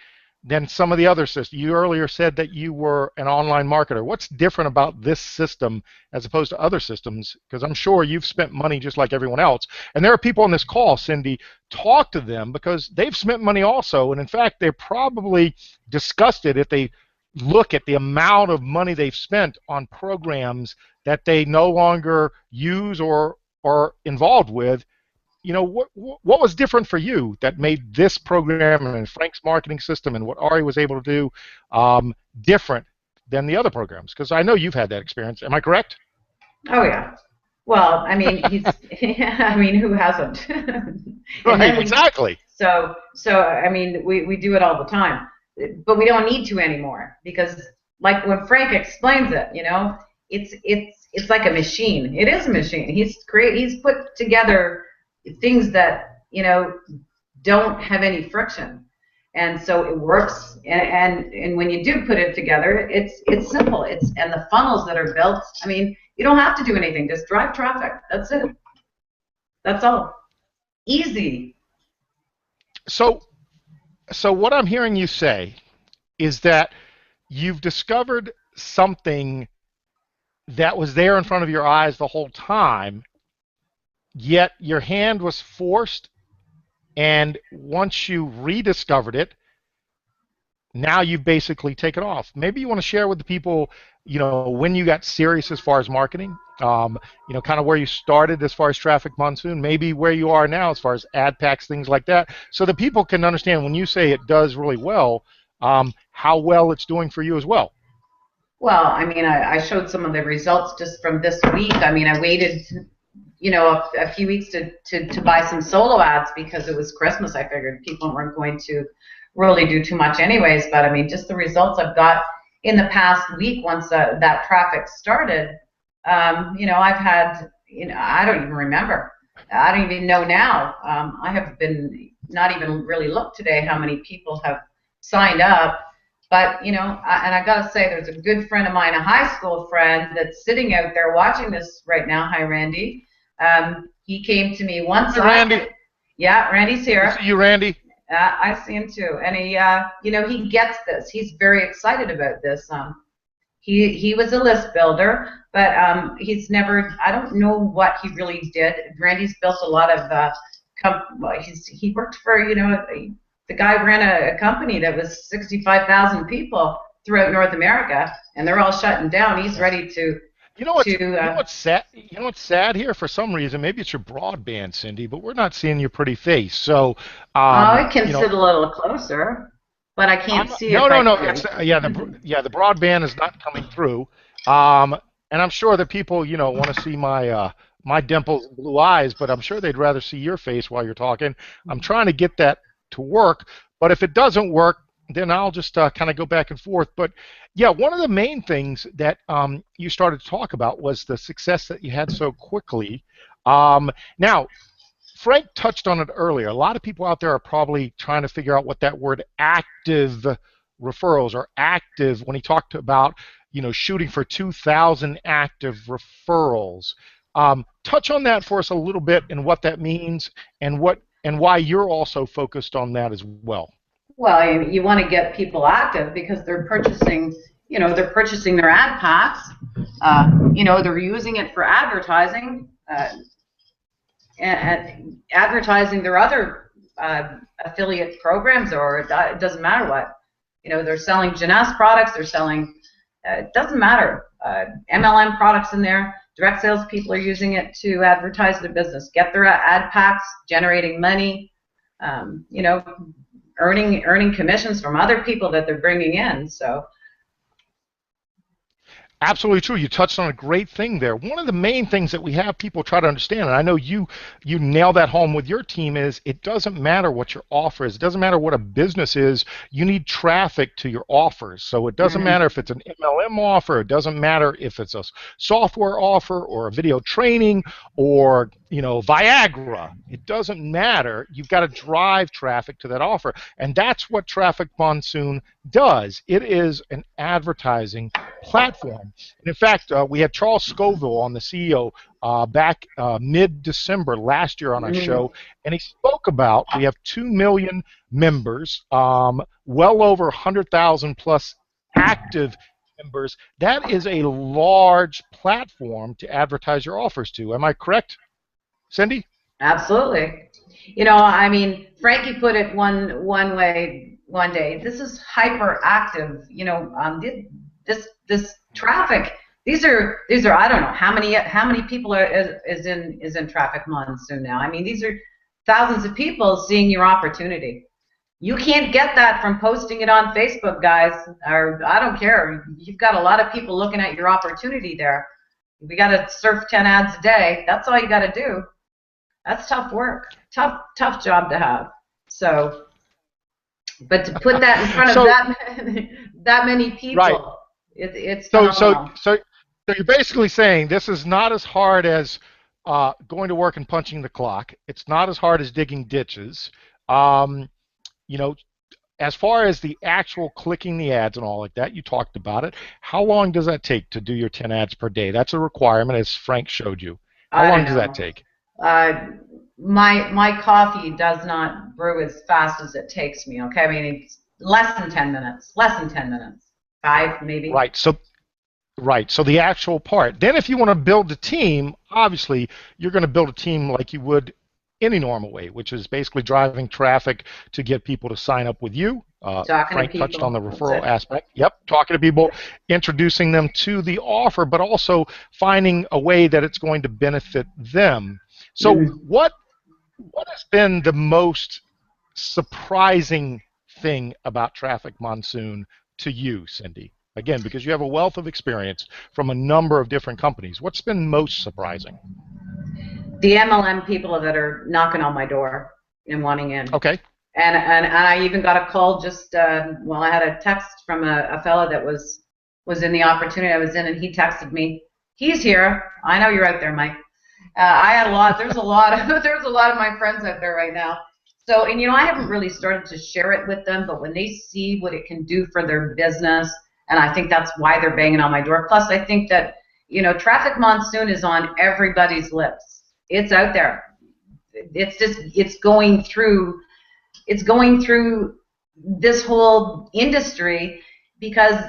than some of the other systems? You earlier said that you were an online marketer. What's different about this system as opposed to other systems? Because I'm sure you've spent money just like everyone else. And there are people on this call, Cindy, talk to them because they've spent money also. And in fact, they're probably disgusted if they look at the amount of money they've spent on programs that they no longer use or are involved with. What was different for you that made this program and Frank's marketing system and what Ari was able to do different than the other programs? Because I know you've had that experience. Am I correct? Oh yeah. Well, I mean, I mean, who hasn't? Right, exactly. So I mean, we do it all the time, but we don't need to anymore because, like when Frank explains it, it's like a machine. It is a machine. He's put together things that don't have any friction, and so it works. And when you do put it together, it's simple. And the funnels that are built. I mean, you don't have to do anything. Just drive traffic. That's it. That's all. Easy. So what I'm hearing you say is that you've discovered something that was there in front of your eyes the whole time, yet your hand was forced, and once you rediscovered it, now you've basically taken off. Maybe you want to share with the people, when you got serious as far as marketing, kind of where you started as far as Traffic Monsoon, maybe where you are now as far as ad packs, things like that, so that people can understand when you say it does really well, how well it's doing for you as well. Well, I mean, I showed some of the results just from this week. I mean, I waited, a few weeks to buy some solo ads because it was Christmas. I figured people weren't going to really do too much anyways. But I mean, just the results I've got in the past week once that traffic started, I've had, I don't even remember. I don't even know now. I have been not even really looked today how many people have signed up. But, and I got to say, there's a good friend of mine, a high school friend, that's sitting out there watching this right now. Hi, Randy. He came to me once. Hi, Randy. Yeah, Randy's here. I see you, Randy. I see him too. And he, he gets this. He's very excited about this. He was a list builder, but he's never, I don't know what he really did. Randy's built a lot of, he worked for, the guy ran a company that was 65,000 people throughout North America, and they're all shutting down. He's ready to. You know what's sad? You know what's sad here? For some reason, maybe it's your broadband, Cindy, but we're not seeing your pretty face. So. I can sit a little closer, but I can't see. No. The broadband is not coming through, and I'm sure that people, want to see my dimples and blue eyes, but I'm sure they'd rather see your face while you're talking. I'm trying to get that to work, but if it doesn't work, then I'll just kind of go back and forth. But yeah, one of the main things that you started to talk about was the success that you had so quickly. Now, Frank touched on it earlier. A lot of people out there are probably trying to figure out what that word active referrals or active, when he talked about, shooting for 2,000 active referrals. Touch on that for us a little bit and what that means and why you're also focused on that as well. Well, you want to get people active because they're purchasing, they're purchasing their ad packs. They're using it for advertising, and advertising their other affiliate programs, or it doesn't matter what. They're selling Jeunesse products. They're selling. It doesn't matter. MLM products in there. Direct sales people are using it to advertise their business, get their ad packs, generating money, earning commissions from other people that they're bringing in. So. Absolutely true. You touched on a great thing there. One of the main things that we have people try to understand, and I know you nail that home with your team, is it doesn't matter what your offer is. It doesn't matter what a business is. You need traffic to your offers. So it doesn't matter if it's an MLM offer. It doesn't matter if it's a software offer or a video training or Viagra. It doesn't matter. You've got to drive traffic to that offer, and that's what Traffic Monsoon does. It is an advertising platform. And in fact, we had Charles Scoville on, the CEO, back mid-December last year on our show, and he spoke about we have 2 million members, well over 100,000 plus active members. That is a large platform to advertise your offers to. Am I correct, Cindy? Absolutely. I mean, Frankie put it one way one day. This is hyperactive. You know, this traffic. These are I don't know how many people is in Traffic Monsoon now. I mean, these are thousands of people seeing your opportunity. You can't get that from posting it on Facebook, guys, or I don't care. You've got a lot of people looking at your opportunity there. We got to surf 10 ads a day. That's all you got to do. That's tough work. Tough job to have. So, but to put that in front of that many people, right. it's so you're basically saying this is not as hard as going to work and punching the clock. It's not as hard as digging ditches. You know, as far as the actual clicking the ads and all like that, you talked about it. How long does that take to do your 10 ads per day? That's a requirement, as Frank showed you. How long does that take? My coffee does not brew as fast as it takes me. Okay, I mean it's less than 10 minutes. 5 maybe. Right. So the actual part. Then if you want to build a team, obviously you're going to build a team like you would any normal way, which is basically driving traffic to get people to sign up with you. Frank touched on the referral aspect. Yep, talking to people, introducing them to the offer, but also finding a way that it's going to benefit them. So what has been the most surprising thing about Traffic Monsoon to you, Cindy? Again, because you have a wealth of experience from a number of different companies. What's been most surprising? The MLM people that are knocking on my door and wanting in. Okay. And I even got a call just I had a text from a fellow that was in the opportunity I was in, and he texted me. He's here. I know you're out there, Mike. I had a lot. There's a lot of my friends out there right now. So, and you know, I haven't really started to share it with them, but when they see what it can do for their business, and I think that's why they're banging on my door. Plus, I think that, you know, Traffic Monsoon is on everybody's lips. It's out there. It's going through this whole industry because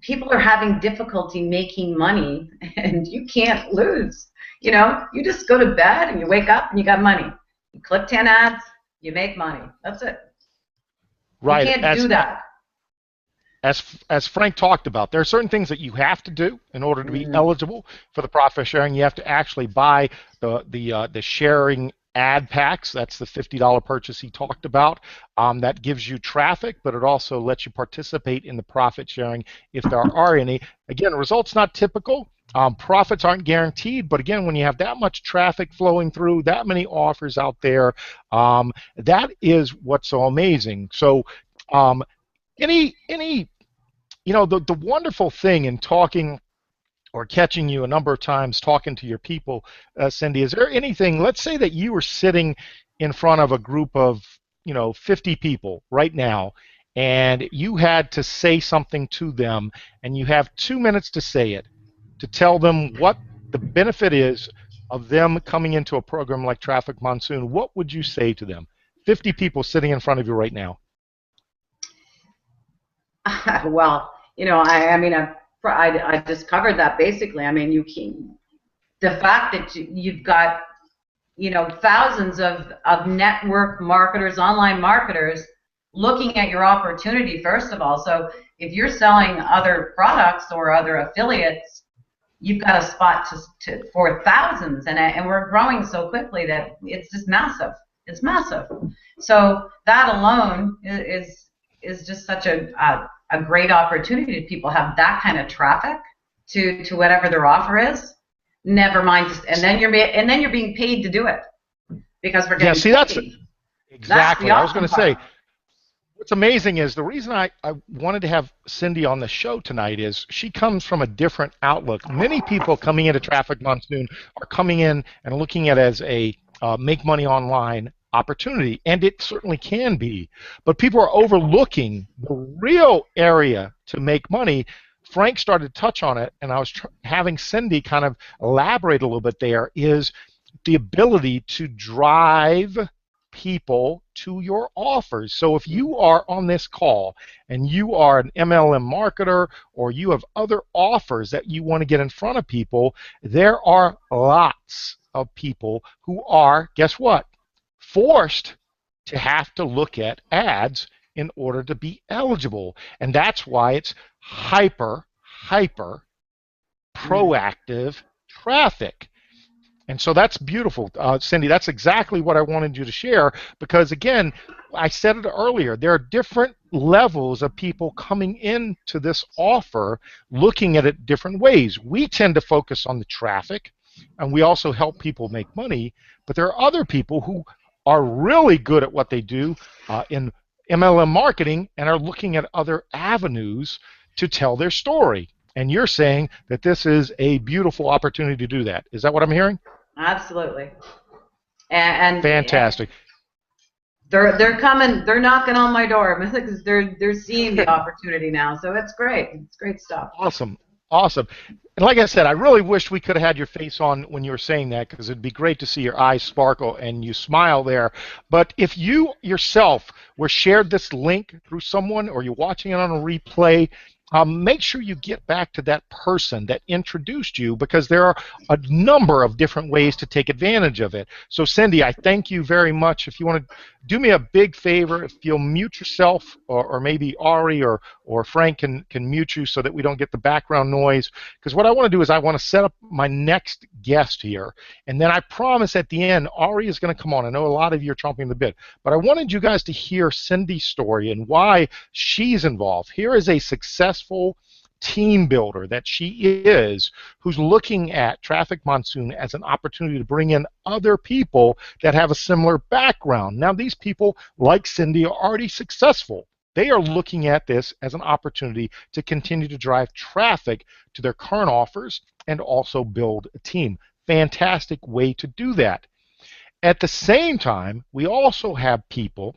people are having difficulty making money, and you can't lose. You know, you just go to bed and you wake up and you got money. You click 10 ads, you make money. That's it. Right. You can't do that. As Frank talked about, there are certain things that you have to do in order to be eligible for the profit sharing. You have to actually buy the sharing ad packs. That's the $50 purchase he talked about. That gives you traffic, but it also lets you participate in the profit sharing if there are any. Again, results not typical. Profits aren't guaranteed, but again, when you have that much traffic flowing through, that many offers out there, that is what's so amazing. So, any you know, the wonderful thing in talking or catching you a number of times talking to your people, Cindy, is there anything, let's say that you were sitting in front of a group of, you know, 50 people right now, and you had to say something to them, and you have 2 minutes to say it, to tell them what the benefit is of them coming into a program like Traffic Monsoon. What would you say to them? 50 people sitting in front of you right now. Well, you know, I just covered that basically. I mean, the fact that you've got, you know, thousands of network marketers, online marketers, looking at your opportunity first of all. So if you're selling other products or other affiliates, you've got a spot for thousands, and we're growing so quickly that it's just massive. It's massive. So that alone is just such a great opportunity. People have that kind of traffic to whatever their offer is. Never mind, and then you're being paid to do it because we're getting paid. That's exactly. I was going to say, what's amazing is the reason I wanted to have Cindy on the show tonight is she comes from a different outlook. Many people coming into Traffic Monsoon are coming in and looking at it as a make money online opportunity, and it certainly can be, but people are overlooking the real area to make money. Frank started to touch on it, and I was having Cindy kind of elaborate a little bit there, is the ability to drive people to your offers. So if you are on this call and you are an MLM marketer or you have other offers that you want to get in front of people, there are lots of people who are, guess what, forced to have to look at ads in order to be eligible. And that's why it's hyper proactive traffic. And so that's beautiful, Cindy. That's exactly what I wanted you to share because, again, I said it earlier, there are different levels of people coming into this offer looking at it different ways. We tend to focus on the traffic, and we also help people make money, but there are other people who are really good at what they do in MLM marketing and are looking at other avenues to tell their story. And you're saying that this is a beautiful opportunity to do that. Is that what I'm hearing? Absolutely. And fantastic. They're coming. They're knocking on my door because they're seeing the opportunity now. So it's great. It's great stuff. Awesome. Awesome. And like I said, I really wish we could have had your face on when you were saying that because it'd be great to see your eyes sparkle and you smile there. But if you yourself were shared this link through someone or you're watching it on a replay, make sure you get back to that person that introduced you because there are a number of different ways to take advantage of it. So, Cindy, I thank you very much. If you want to do me a big favor, if you'll mute yourself, or maybe Ari or Frank can mute you so that we don't get the background noise. Because what I want to do is I want to set up my next guest here. And then I promise at the end, Ari is going to come on. I know a lot of you are chomping the bit. But I wanted you guys to hear Cindy's story and why she's involved. Here is a successful team builder that she is, who's looking at Traffic Monsoon as an opportunity to bring in other people that have a similar background. Now, these people, like Cindy, are already successful. They are looking at this as an opportunity to continue to drive traffic to their current offers and also build a team. Fantastic way to do that. At the same time, we also have people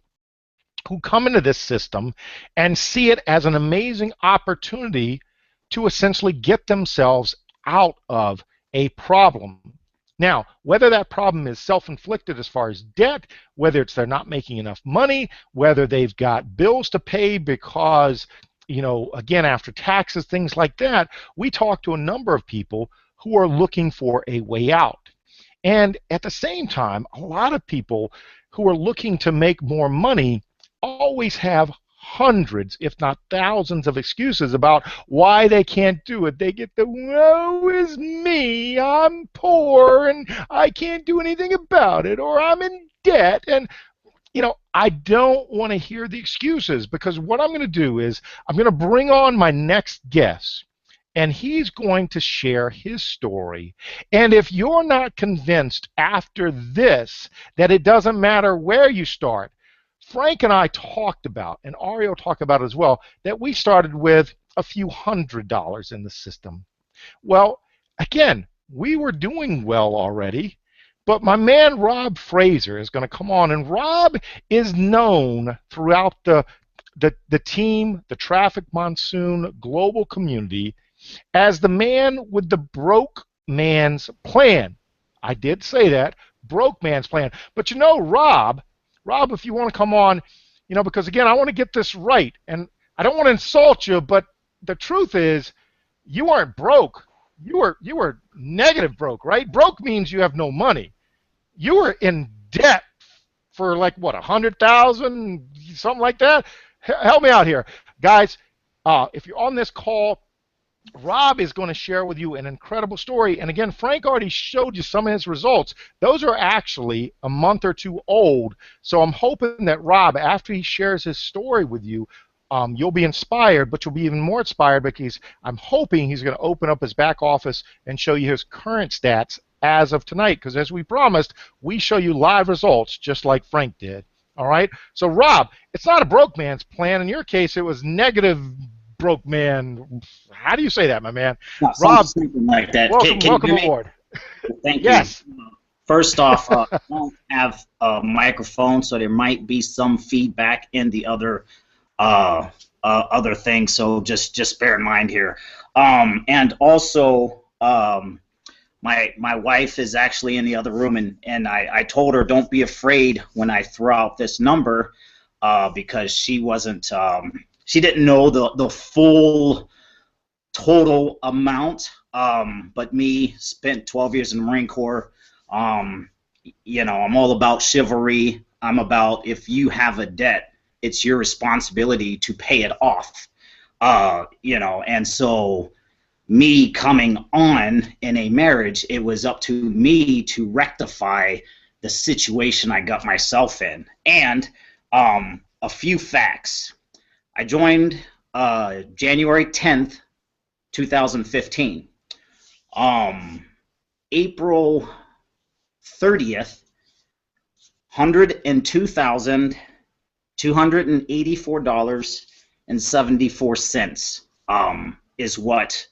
who come into this system and see it as an amazing opportunity to essentially get themselves out of a problem. Now, whether that problem is self-inflicted as far as debt, whether it's they're not making enough money, whether they've got bills to pay because, again, after taxes, things like that, we talk to a number of people who are looking for a way out. And at the same time, a lot of people who are looking to make more money always have hundreds, if not thousands, of excuses about why they can't do it. They get the, woe is me, I'm poor, and I can't do anything about it, or I'm in debt. And, I don't want to hear the excuses because what I'm going to do is I'm going to bring on my next guest, and he's going to share his story. And if you're not convinced after this that it doesn't matter where you start, Frank and I talked about, and Ario talked about as well, that we started with a few $100s in the system. Well, again, we were doing well already, but my man Rob Fraser is going to come on, and Rob is known throughout the team, the Traffic Monsoon global community, as the man with the broke man's plan. I did say that, broke man's plan. But Rob, if you want to come on, because again, I want to get this right, and I don't want to insult you, but the truth is, you aren't broke. You were negative broke, right? Broke means you have no money. You were in debt for like what, 100,000, something like that. Help me out here, guys. If you're on this call, Rob is going to share with you an incredible story. And again, Frank already showed you some of his results. Those are actually a month or two old. So I'm hoping that Rob, after he shares his story with you, you'll be inspired, but you'll be even more inspired because I'm hoping he's going to open up his back office and show you his current stats as of tonight. Because as we promised, we show you live results just like Frank did. All right? So Rob, it's not a broke man's plan. In your case, it was negative broke man. How do you say that, my man? Rob, something like that. Welcome aboard. Thank you. Yes. First off, I don't have a microphone, so there might be some feedback in the other things. So just bear in mind here. And also, my wife is actually in the other room, and I told her don't be afraid when I throw out this number because she wasn't. She didn't know the full total amount, but me spent 12 years in the Marine Corps. I'm all about chivalry. I'm about if you have a debt, it's your responsibility to pay it off. You know, and so me coming on in a marriage, it was up to me to rectify the situation I got myself in. And a few facts. I joined January 10th, 2015. April 30th, $102,284.74 is what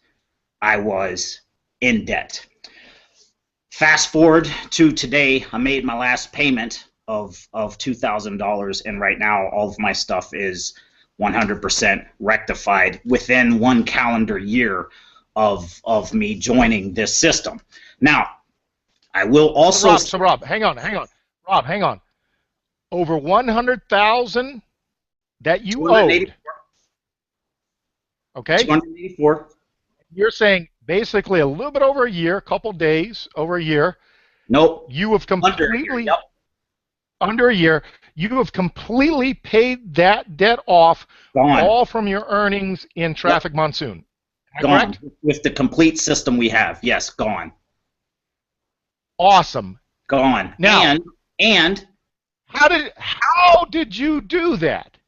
I was in debt. Fast forward to today, I made my last payment of $2,000, and right now all of my stuff is 100% rectified within 1 calendar year of me joining this system. Now, I will also... So Rob, hang on. Rob, hang on. Over 100,000 that you owed. Okay? 284. You're saying basically a little bit over a year, a couple days, over a year. Nope. You have completely... Under a year, yep. Under a year, you have completely paid that debt off, Gone. all from your earnings in Traffic Monsoon. Am I Gone. correct? With the complete system we have. Yes, gone. Awesome. Gone. Now, and how did you do that?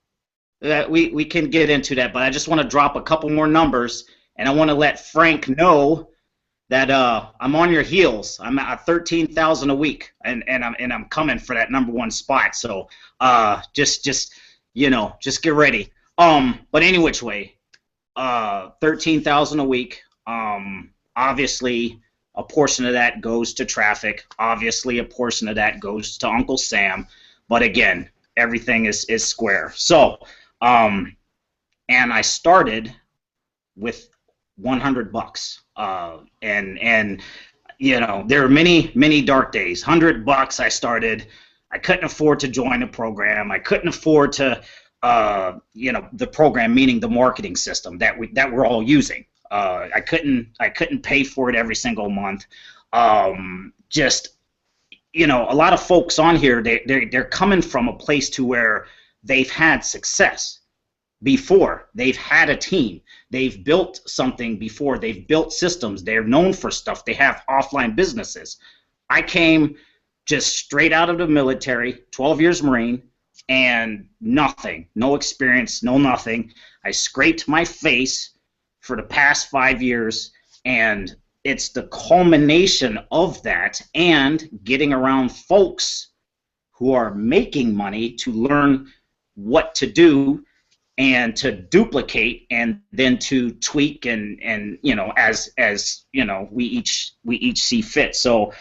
we can get into that, but I just want to drop a couple more numbers, and I want to let Frank know that I'm on your heels. I'm at 13,000 a week, and I'm coming for that #1 spot. So just you know, just get ready. But any which way, 13,000 a week. Obviously, a portion of that goes to traffic. Obviously, a portion of that goes to Uncle Sam. But again, everything is square. So, and I started with $100. And you know, there are many dark days. $100 I started. I couldn't afford to join a program. I couldn't afford to you know, the program, meaning the marketing system that we're all using. I couldn't pay for it every single month. Just, you know, a lot of folks on here, they're coming from a place to where they've had success before. They've had a team. They've built something before. They've built systems. They're known for stuff. They have offline businesses. I came just straight out of the military, 12 years Marine, and nothing, no experience, no nothing. I scraped my face for the past 5 years, and it's the culmination of that and getting around folks who are making money to learn what to do and to duplicate and then to tweak and you know, as you know, we each see fit. So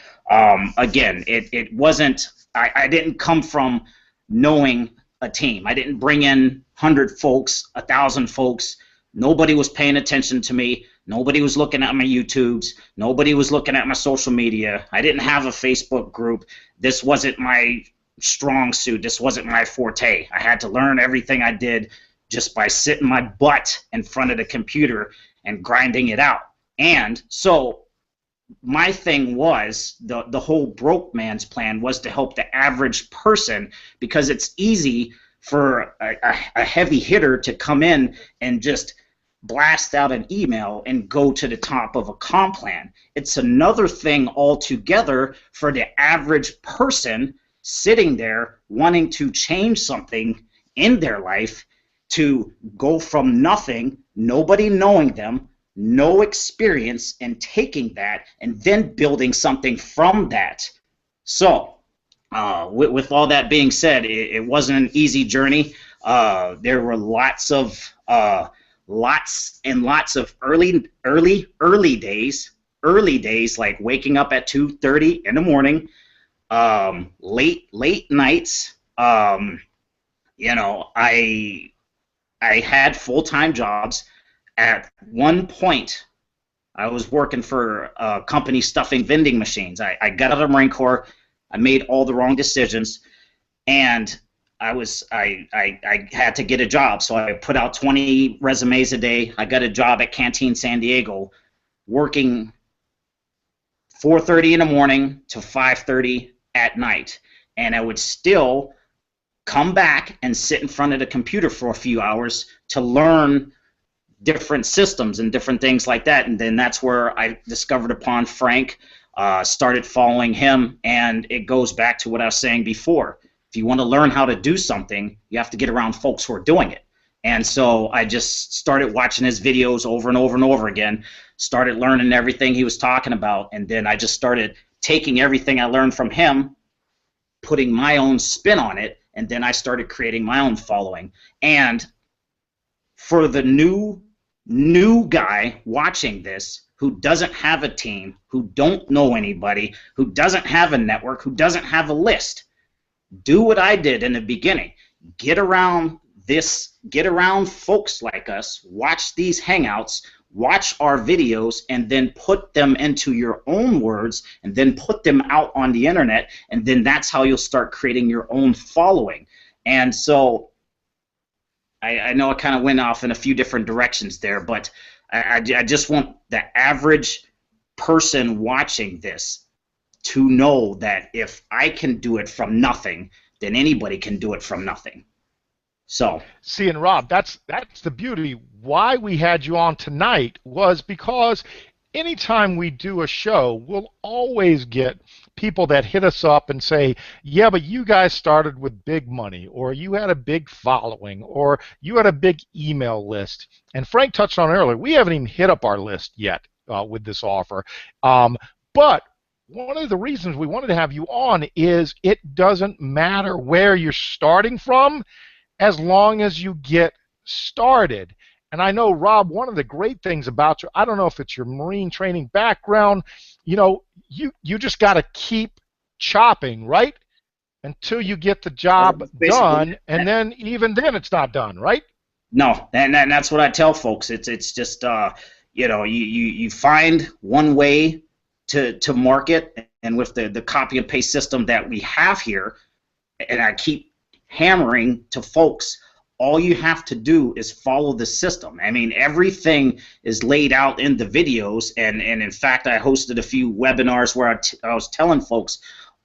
again, it wasn't, I didn't come from knowing a team. I didn't bring in 100 folks, 1,000 folks. Nobody was paying attention to me. Nobody was looking at my YouTubes. Nobody was looking at my social media. I didn't have a Facebook group. This wasn't my strong suit. This wasn't my forte. I had to learn everything I did just by sitting my butt in front of the computer and grinding it out. And so my thing was, the whole broke man's plan was to help the average person, because it's easy for a heavy hitter to come in and just blast out an email and go to the top of a comp plan. It's another thing altogether for the average person sitting there wanting to change something in their life, to go from nothing, nobody knowing them, no experience, and taking that and then building something from that. So with all that being said, it wasn't an easy journey. There were lots and lots of early days, like waking up at 2:30 in the morning, late nights. You know, I had full-time jobs. At one point, I was working for a company stuffing vending machines. I got out of the Marine Corps. I made all the wrong decisions, and I had to get a job. So I put out 20 resumes a day. I got a job at Canteen San Diego, working 4:30 in the morning to 5:30 at night, and I would still come back and sit in front of the computer for a few hours to learn different systems and different things like that. And then that's where I discovered upon Frank, started following him, and it goes back to what I was saying before. If you want to learn how to do something, you have to get around folks who are doing it. And so I just started watching his videos over and over and over again, started learning everything he was talking about, and then I just started taking everything I learned from him, putting my own spin on it, and then I started creating my own following. And for the new guy watching this who doesn't have a team, who don't know anybody, who doesn't have a network, who doesn't have a list, do what I did in the beginning. Get around folks like us, watch these hangouts, watch our videos, and then put them into your own words, and then put them out on the internet, and then that's how you'll start creating your own following. And so I know I kind of went off in a few different directions there, but I just want the average person watching this to know that if I can do it from nothing, then anybody can do it from nothing. So, see, and Rob, that's the beauty. Why we had you on tonight was because anytime we do a show, we'll always get people that hit us up and say, yeah, but you guys started with big money, or you had a big following, or you had a big email list. And Frank touched on earlier, we haven't even hit up our list yet with this offer. But one of the reasons we wanted to have you on is it doesn't matter where you're starting from as long as you get started. And I know, Rob, one of the great things about you, I don't know if it's your Marine training background, you know, you just got to keep chopping, right? Until you get the job done, and then even then it's not done, right? No, and that's what I tell folks. It's just, you know, you find one way to market, and with the copy and paste system that we have here, and I keep hammering to folks, all you have to do is follow the system. I mean, everything is laid out in the videos, and in fact, I hosted a few webinars where I was telling folks,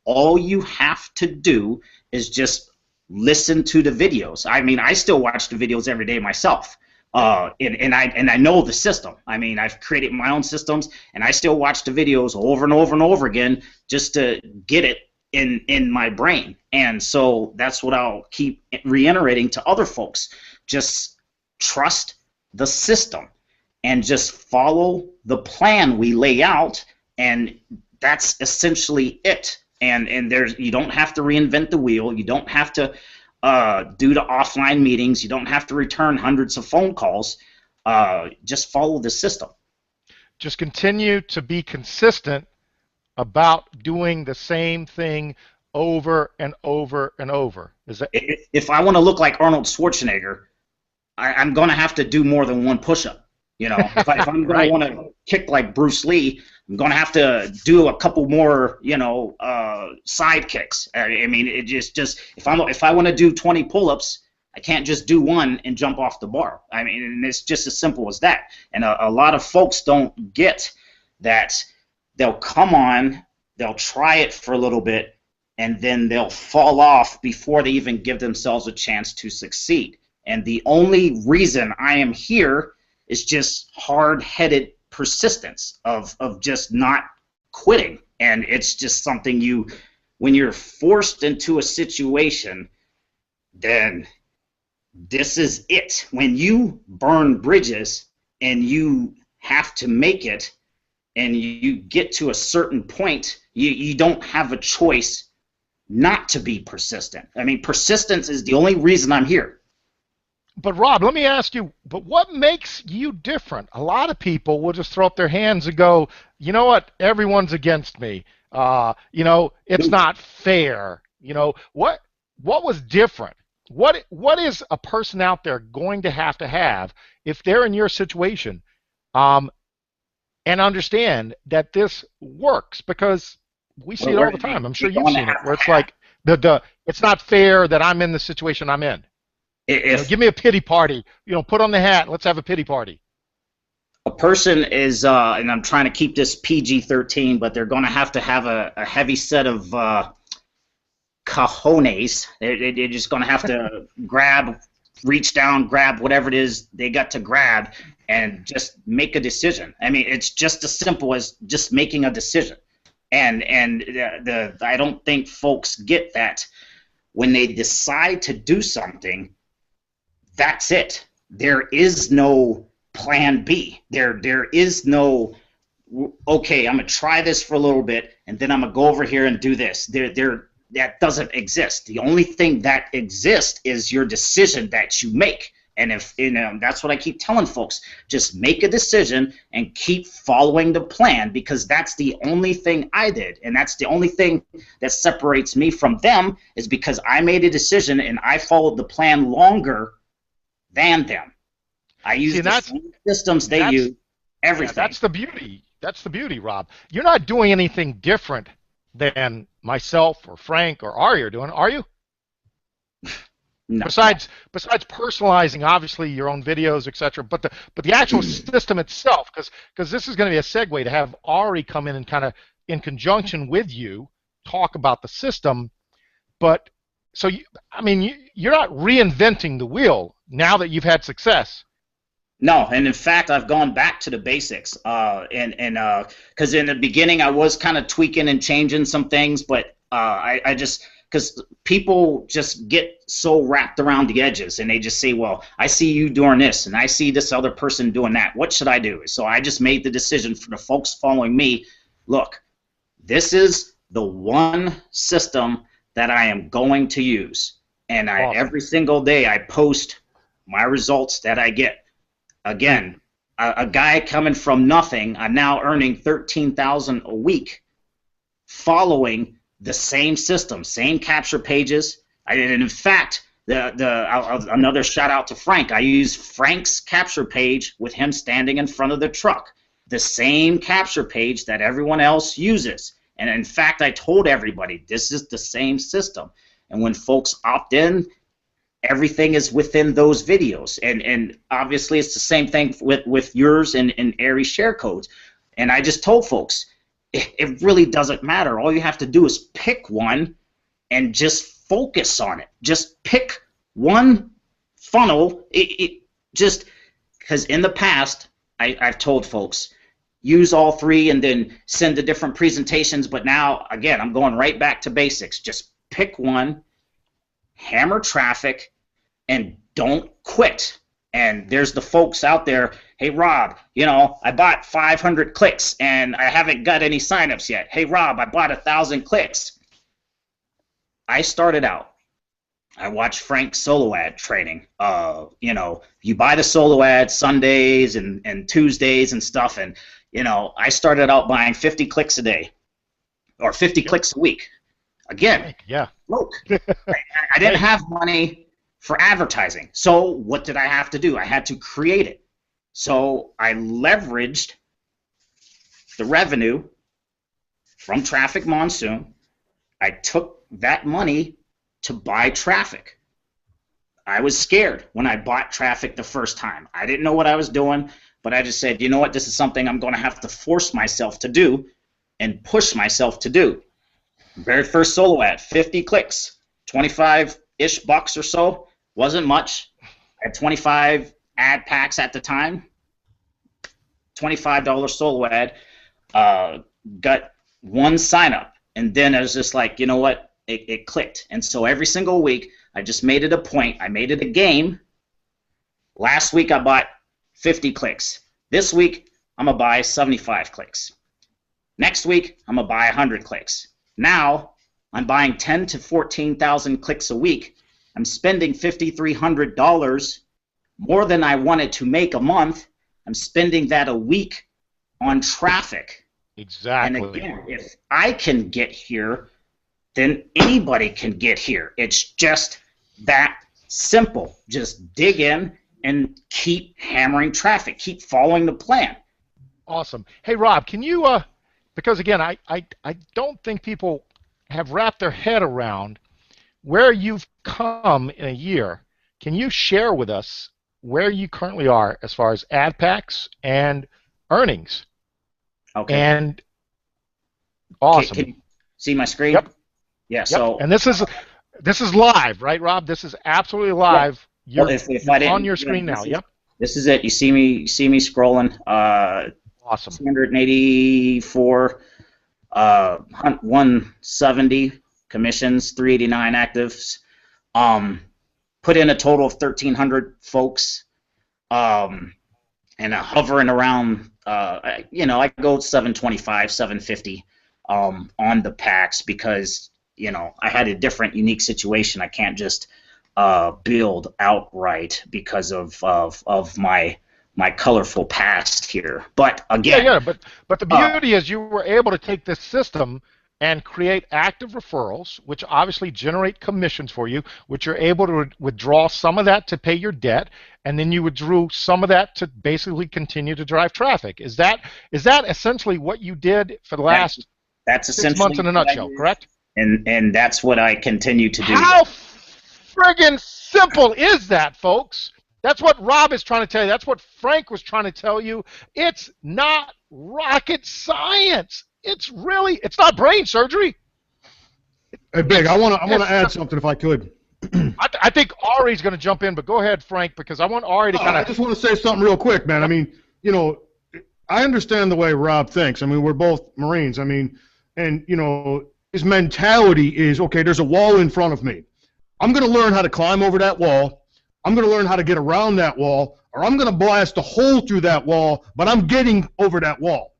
all you have to do is just listen to the videos. I mean, I still watch the videos every day myself, and I know the system. I mean, I've created my own systems, and I still watch the videos over and over and over again just to get it in my brain. And so that's what I'll keep reiterating to other folks. Just trust the system and just follow the plan we lay out, and that's essentially it. And there's, you don't have to reinvent the wheel. You don't have to do the offline meetings. You don't have to return hundreds of phone calls. Just follow the system. Just continue to be consistent about doing the same thing over and over and over. Is that? If I want to look like Arnold Schwarzenegger, I'm going to have to do more than one push-up. You know, if I'm going to want to kick like Bruce Lee, I'm going to have to do a couple more, you know, side kicks. I mean, it just if I want to do 20 pull-ups, I can't just do one and jump off the bar. I mean, and it's just as simple as that. And a lot of folks don't get that. They'll come on, they'll try it for a little bit, and then they'll fall off before they even give themselves a chance to succeed. And the only reason I am here is just hard-headed persistence of just not quitting. And it's just something when you're forced into a situation, then this is it. When you burn bridges and you have to make it, and you get to a certain point, you don't have a choice not to be persistent. I mean, persistence is the only reason I'm here. But Rob, let me ask you, but what makes you different? A lot of people will just throw up their hands and go, you know what, everyone's against me. You know, it's not fair. You know, what was different? What is a person out there going to have if they're in your situation? And understand that this works, because we see it all the time. I'm sure you've seen it, where it's like it's not fair that I'm in the situation I'm in. You know, give me a pity party. You know, put on the hat. Let's have a pity party. A person is, and I'm trying to keep this PG-13, but they're going to have a heavy set of cojones. They're just going to have to reach down, grab whatever it is they got to grab, and just make a decision. I mean, it's just as simple as just making a decision. And I don't think folks get that when they decide to do something. That's it. There is no plan B. There is no, okay, I'm gonna try this for a little bit, and then I'm gonna go over here and do this. That doesn't exist. The only thing that exists is your decision that you make. And if that's what I keep telling folks, just make a decision and keep following the plan, because that's the only thing I did, and that's the only thing that separates me from them, is because I made a decision and I followed the plan longer than them. I used the same systems they use, everything. Yeah, that's the beauty. That's the beauty, Rob. You're not doing anything different than myself or Frank or Ari are doing, are you? No. Besides personalizing, obviously, your own videos, etc. But the actual system itself, because this is going to be a segue to have Ari come in and kind of in conjunction with you talk about the system. But so you're not reinventing the wheel now that you've had success. No, and in fact, I've gone back to the basics. Because in the beginning, I was kind of tweaking and changing some things, but I just, because people just get so wrapped around the edges, and they just say, well, I see you doing this, and I see this other person doing that. What should I do? So I just made the decision for the folks following me, look, this is the one system that I am going to use. And every single day I post my results that I get. Again, a guy coming from nothing, I'm now earning $13,000 a week following the same system, same capture pages. And in fact, another shout out to Frank. I use Frank's capture page with him standing in front of the truck, the same capture page that everyone else uses. And in fact, I told everybody this is the same system. And when folks opt in, everything is within those videos. And obviously, it's the same thing with yours and Aries share codes. And I just told folks, it really doesn't matter. All you have to do is pick one and just focus on it. Just pick one funnel. It just, because in the past, I've told folks, use all three and then send the different presentations. But now, again, I'm going right back to basics. Just pick one, hammer traffic, and don't quit. And there's the folks out there, hey, Rob, I bought 500 clicks and I haven't got any signups yet. Hey, Rob, I bought 1,000 clicks. I started out. I watched Frank's solo ad training. You buy the solo ad Sundays and Tuesdays and stuff. And, I started out buying 50 clicks a day or 50 clicks a week. Again, look, I didn't have money for advertising. So what did I have to do? I had to create it. So I leveraged the revenue from Traffic Monsoon. I took that money to buy traffic. I was scared when I bought traffic the first time. I didn't know what I was doing, but I just said, you know what, this is something I'm going to have to force myself to do and push myself to do. Very first solo ad, 50 clicks, 25-ish bucks or so. Wasn't much. I had 25 ad packs at the time. $25 solo ad. Got one sign up. And then I was just like, you know what? It clicked. And so every single week, I just made it a point. I made it a game. Last week, I bought 50 clicks. This week, I'm going to buy 75 clicks. Next week, I'm going to buy 100 clicks. Now, I'm buying 10 to 14,000 clicks a week. I'm spending $5,300 more than I wanted to make a month. I'm spending that a week on traffic. Exactly. And again, if I can get here, then anybody can get here. It's just that simple. Just dig in and keep hammering traffic. Keep following the plan. Awesome. Hey, Rob, can you, because again, I don't think people have wrapped their head around where you've come in a year. Can you share with us where you currently are as far as ad packs and earnings? Okay. And awesome. Can you see my screen? Yep. Yeah. Yep. So And this is live, right, Rob? This is absolutely live. well, You're, if you're I on didn't, your screen now. Yep. this is it. You see me scrolling. Awesome. 284, 170 commissions, 389 actives. Put in a total of 1,300 folks. And hovering around, I go 725, 750 on the packs because, I had a different, unique situation. I can't just build outright because of my colorful past here. But again, Yeah. But the beauty is you were able to take this system and create active referrals, which obviously generate commissions for you, which you're able to withdraw some of that to pay your debt, and then you withdrew some of that to basically continue to drive traffic. Is that essentially what you did for the last that's 6 essentially months in a nutshell, correct? And that's what I continue to do. How friggin' simple is that, folks? That's what Rob is trying to tell you. That's what Frank was trying to tell you. It's not rocket science. It's not brain surgery. Hey, Big, I want to add something if I could. I think Ari's going to jump in, but go ahead, Frank, because I want Ari to kind I of. just want to say something real quick, man. I mean, I understand the way Rob thinks. I mean, we're both Marines. I mean, and his mentality is, okay, there's a wall in front of me. I'm going to learn how to climb over that wall. I'm going to learn how to get around that wall, or I'm going to blast a hole through that wall, but I'm getting over that wall.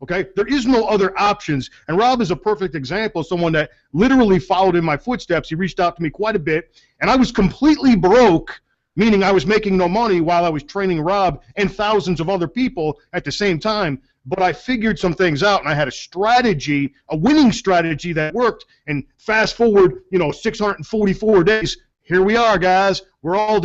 Okay? There is no other options. And Rob is a perfect example of someone that literally followed in my footsteps. He reached out to me quite a bit, and I was completely broke, meaning I was making no money while I was training Rob and thousands of other people at the same time. But I figured some things out, and I had a strategy, a winning strategy that worked. And fast forward, 644 days, here we are, guys. We're all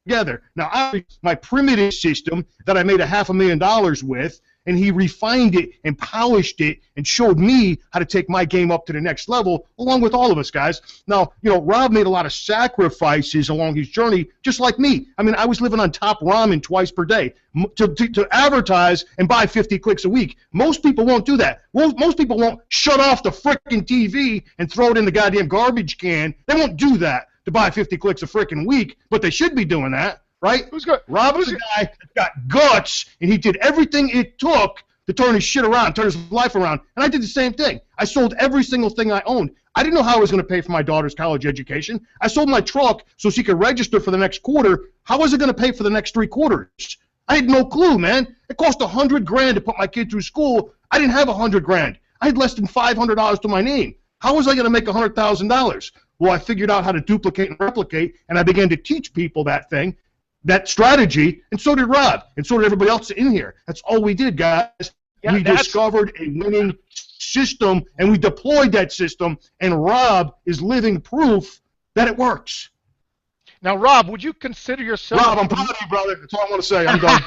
together. Now, my primitive system that I made $500,000 with, and he refined it and polished it and showed me how to take my game up to the next level, along with all of us, guys. Now, Rob made a lot of sacrifices along his journey, just like me. I mean, I was living on top ramen twice per day to advertise and buy 50 clicks a week. Most people won't do that. Most people won't shut off the frickin' TV and throw it in the goddamn garbage can. They won't do that to buy 50 clicks a frickin' week, but they should be doing that. Right? Who's good? Rob was a guy that got guts, and he did everything it took to turn his shit around, turn his life around. And I did the same thing. I sold every single thing I owned. I didn't know how I was going to pay for my daughter's college education. I sold my truck so she could register for the next quarter. How was it going to pay for the next 3 quarters? I had no clue, man. It cost $100,000 to put my kid through school. I didn't have $100,000. I had less than $500 to my name. How was I going to make $100,000? Well, I figured out how to duplicate and replicate, and I began to teach people that strategy, and so did Rob, and so did everybody else in here. That's all we did, guys. Yeah, we discovered a winning system, and we deployed that system, and Rob is living proof that it works. Now, Rob, would you consider yourself... Rob, I'm proud of you, brother. That's all I want to say. I'm done.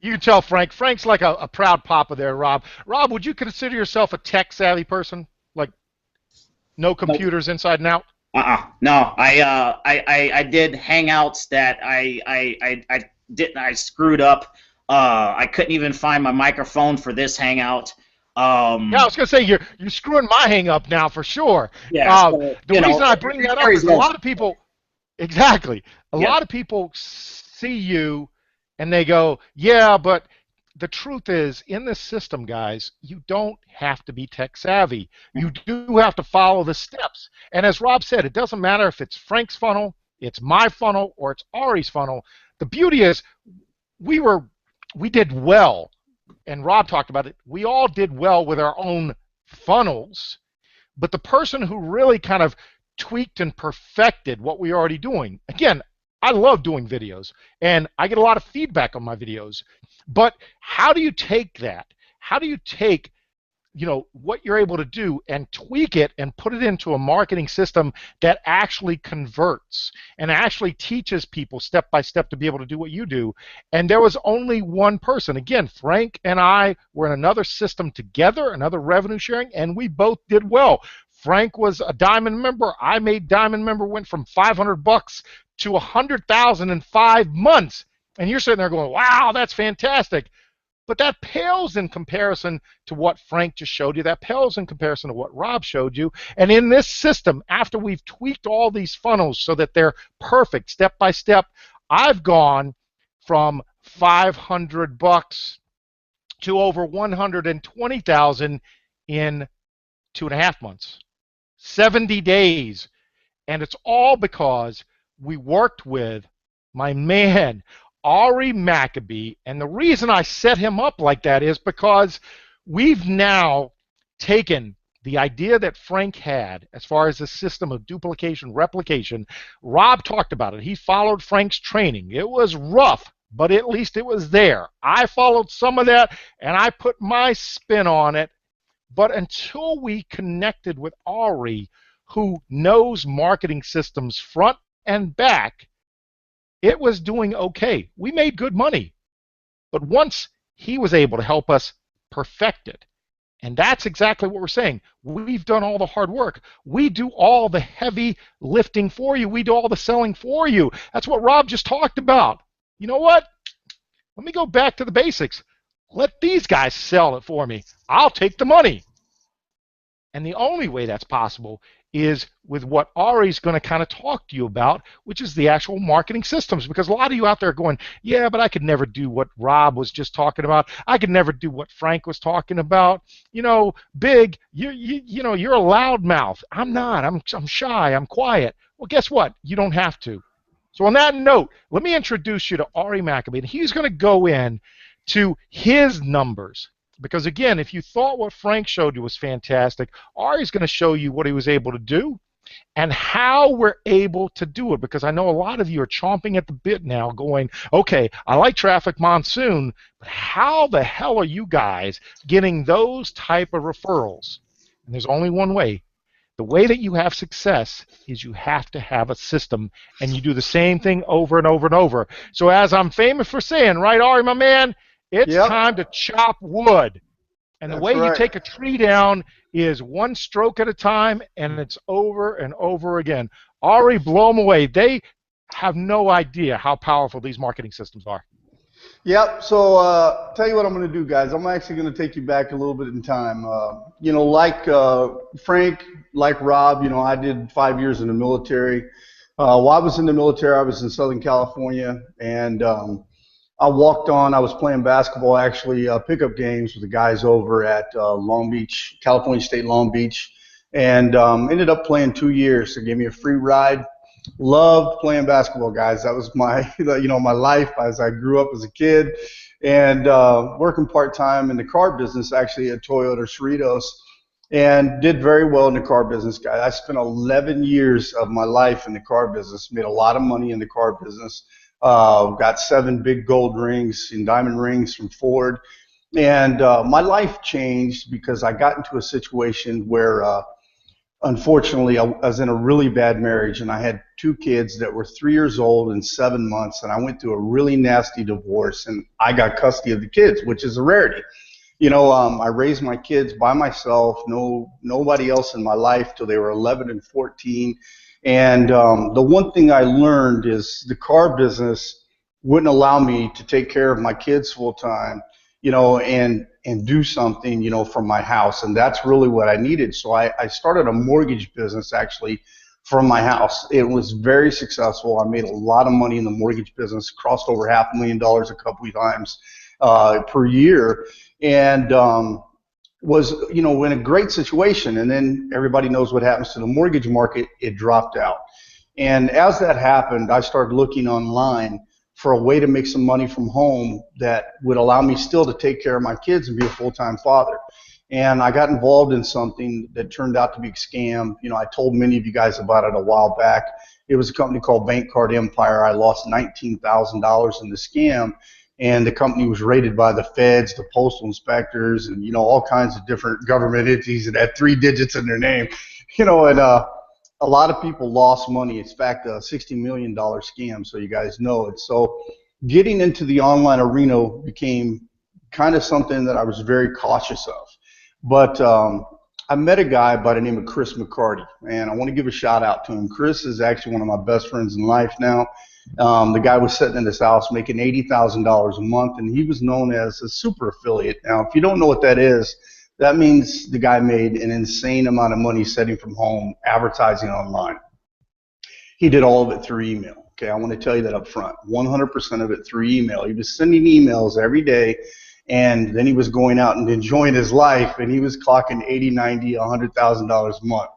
You can tell Frank. Frank's like a proud papa there, Rob. Rob, would you consider yourself a tech-savvy person? Like, no computers inside and out? No, I did Hangouts that I screwed up. I couldn't even find my microphone for this Hangout. Yeah, I was gonna say you're screwing my hang up now for sure. Yeah, the reason I bring that up is a lot of people. Exactly, a lot of people see you and they go, yeah, but the truth is, in this system, guys, you don't have to be tech savvy. You do have to follow the steps. And as Rob said, it doesn't matter if it's Frank's funnel, it's my funnel, or it's Ari's funnel. The beauty is we did well, and Rob talked about it. We all did well with our own funnels, but the person who really kind of tweaked and perfected what we were already doing, again, I love doing videos, and I get a lot of feedback on my videos. But how do you take that? How do you take, what you're able to do and tweak it and put it into a marketing system that actually converts and actually teaches people step by step to be able to do what you do? And there was only one person. Again, Frank and I were in another system together, another revenue sharing, and we both did well. Frank was a diamond member. I made diamond member, went from $500 to $100,000 in 5 months. And you're sitting there going, wow, that's fantastic. But that pales in comparison to what Frank just showed you. That pales in comparison to what Rob showed you. And in this system, after we've tweaked all these funnels so that they're perfect step by step, I've gone from $500 to over 120,000 in 2.5 months, 70 days. And it's all because we worked with my man, Ari Maccabee. And the reason I set him up like that is because we've now taken the idea that Frank had as far as the system of duplication, replication. Rob talked about it. He followed Frank's training. It was rough, but at least it was there. I followed some of that, and I put my spin on it. But until we connected with Ari, who knows marketing systems front and back, it was doing okay. We made good money. But once he was able to help us perfect it, and that's exactly what we're saying. We've done all the hard work. We do all the heavy lifting for you. We do all the selling for you. That's what Rob just talked about. You know what? Let me go back to the basics. Let these guys sell it for me. I'll take the money. And the only way that's possible is with what Ari's going to kind of talk to you about, which is the actual marketing systems. Because a lot of you out there are going, yeah, but I could never do what Rob was just talking about. I could never do what Frank was talking about. You know, Big, you know, you're a loudmouth. I'm not. I'm shy. I'm quiet. Well, guess what? You don't have to. So on that note, let me introduce you to Ari Maccabee. And he's going to go in to his numbers. Because, again, if you thought what Frank showed you was fantastic, Ari's going to show you what he was able to do and how we're able to do it. Because I know a lot of you are chomping at the bit now going, okay, I like Traffic Monsoon, but how the hell are you guys getting those type of referrals? And there's only one way. The way that you have success is you have to have a system, and you do the same thing over and over and over. So as I'm famous for saying, right, Ari, my man, it's time to chop wood. And the way you take a tree down is one stroke at a time, and it's over and over again. Ari, blow them away. They have no idea how powerful these marketing systems are. Yep. So tell you what I'm going to do, guys. I'm actually going to take you back a little bit in time. You know, like Frank, like Rob, you know, I did 5 years in the military. While I was in the military, I was in Southern California, and I walked on. I was playing basketball, actually, pickup games with the guys over at Long Beach, California State Long Beach, and ended up playing 2 years. They gave me a free ride. Loved playing basketball, guys. That was my, you know, my life as I grew up as a kid, and working part-time in the car business, actually at Toyota Cerritos, and did very well in the car business, guys. I spent 11 years of my life in the car business, made a lot of money in the car business. Got 7 big gold rings and diamond rings from Ford. And my life changed because I got into a situation where, unfortunately, I was in a really bad marriage, and I had 2 kids that were 3 years old and 7 months, and I went through a really nasty divorce, and I got custody of the kids, which is a rarity. You know, I raised my kids by myself, nobody else in my life till they were 11 and 14. And the one thing I learned is the car business wouldn't allow me to take care of my kids full time, you know, and do something, you know, from my house. And that's really what I needed. So I started a mortgage business actually from my house. It was very successful. I made a lot of money in the mortgage business, crossed over $500,000 a couple of times per year. And was, you know, in a great situation, and then everybody knows what happens to the mortgage market. It dropped out. And as that happened, I started looking online for a way to make some money from home that would allow me still to take care of my kids and be a full-time father. And I got involved in something that turned out to be a scam. You know, I told many of you guys about it a while back. It was a company called Bank Card Empire. I lost $19,000 in the scam. And the company was raided by the feds, the postal inspectors, and, you know, all kinds of different government entities that had 3 digits in their name, you know, and a lot of people lost money. It's in fact a $60 million scam, so you guys know it. So getting into the online arena became kind of something that I was very cautious of. But I met a guy by the name of Chris McCarty, and I want to give a shout out to him. Chris is actually one of my best friends in life now. The guy was sitting in his house making $80,000 a month, and he was known as a super affiliate. Now, if you don't know what that is, that means the guy made an insane amount of money sitting from home advertising online. He did all of it through email. Okay, I want to tell you that up front. 100% of it through email. He was sending emails every day, and then he was going out and enjoying his life, and he was clocking 80, 90, $100,000 a month.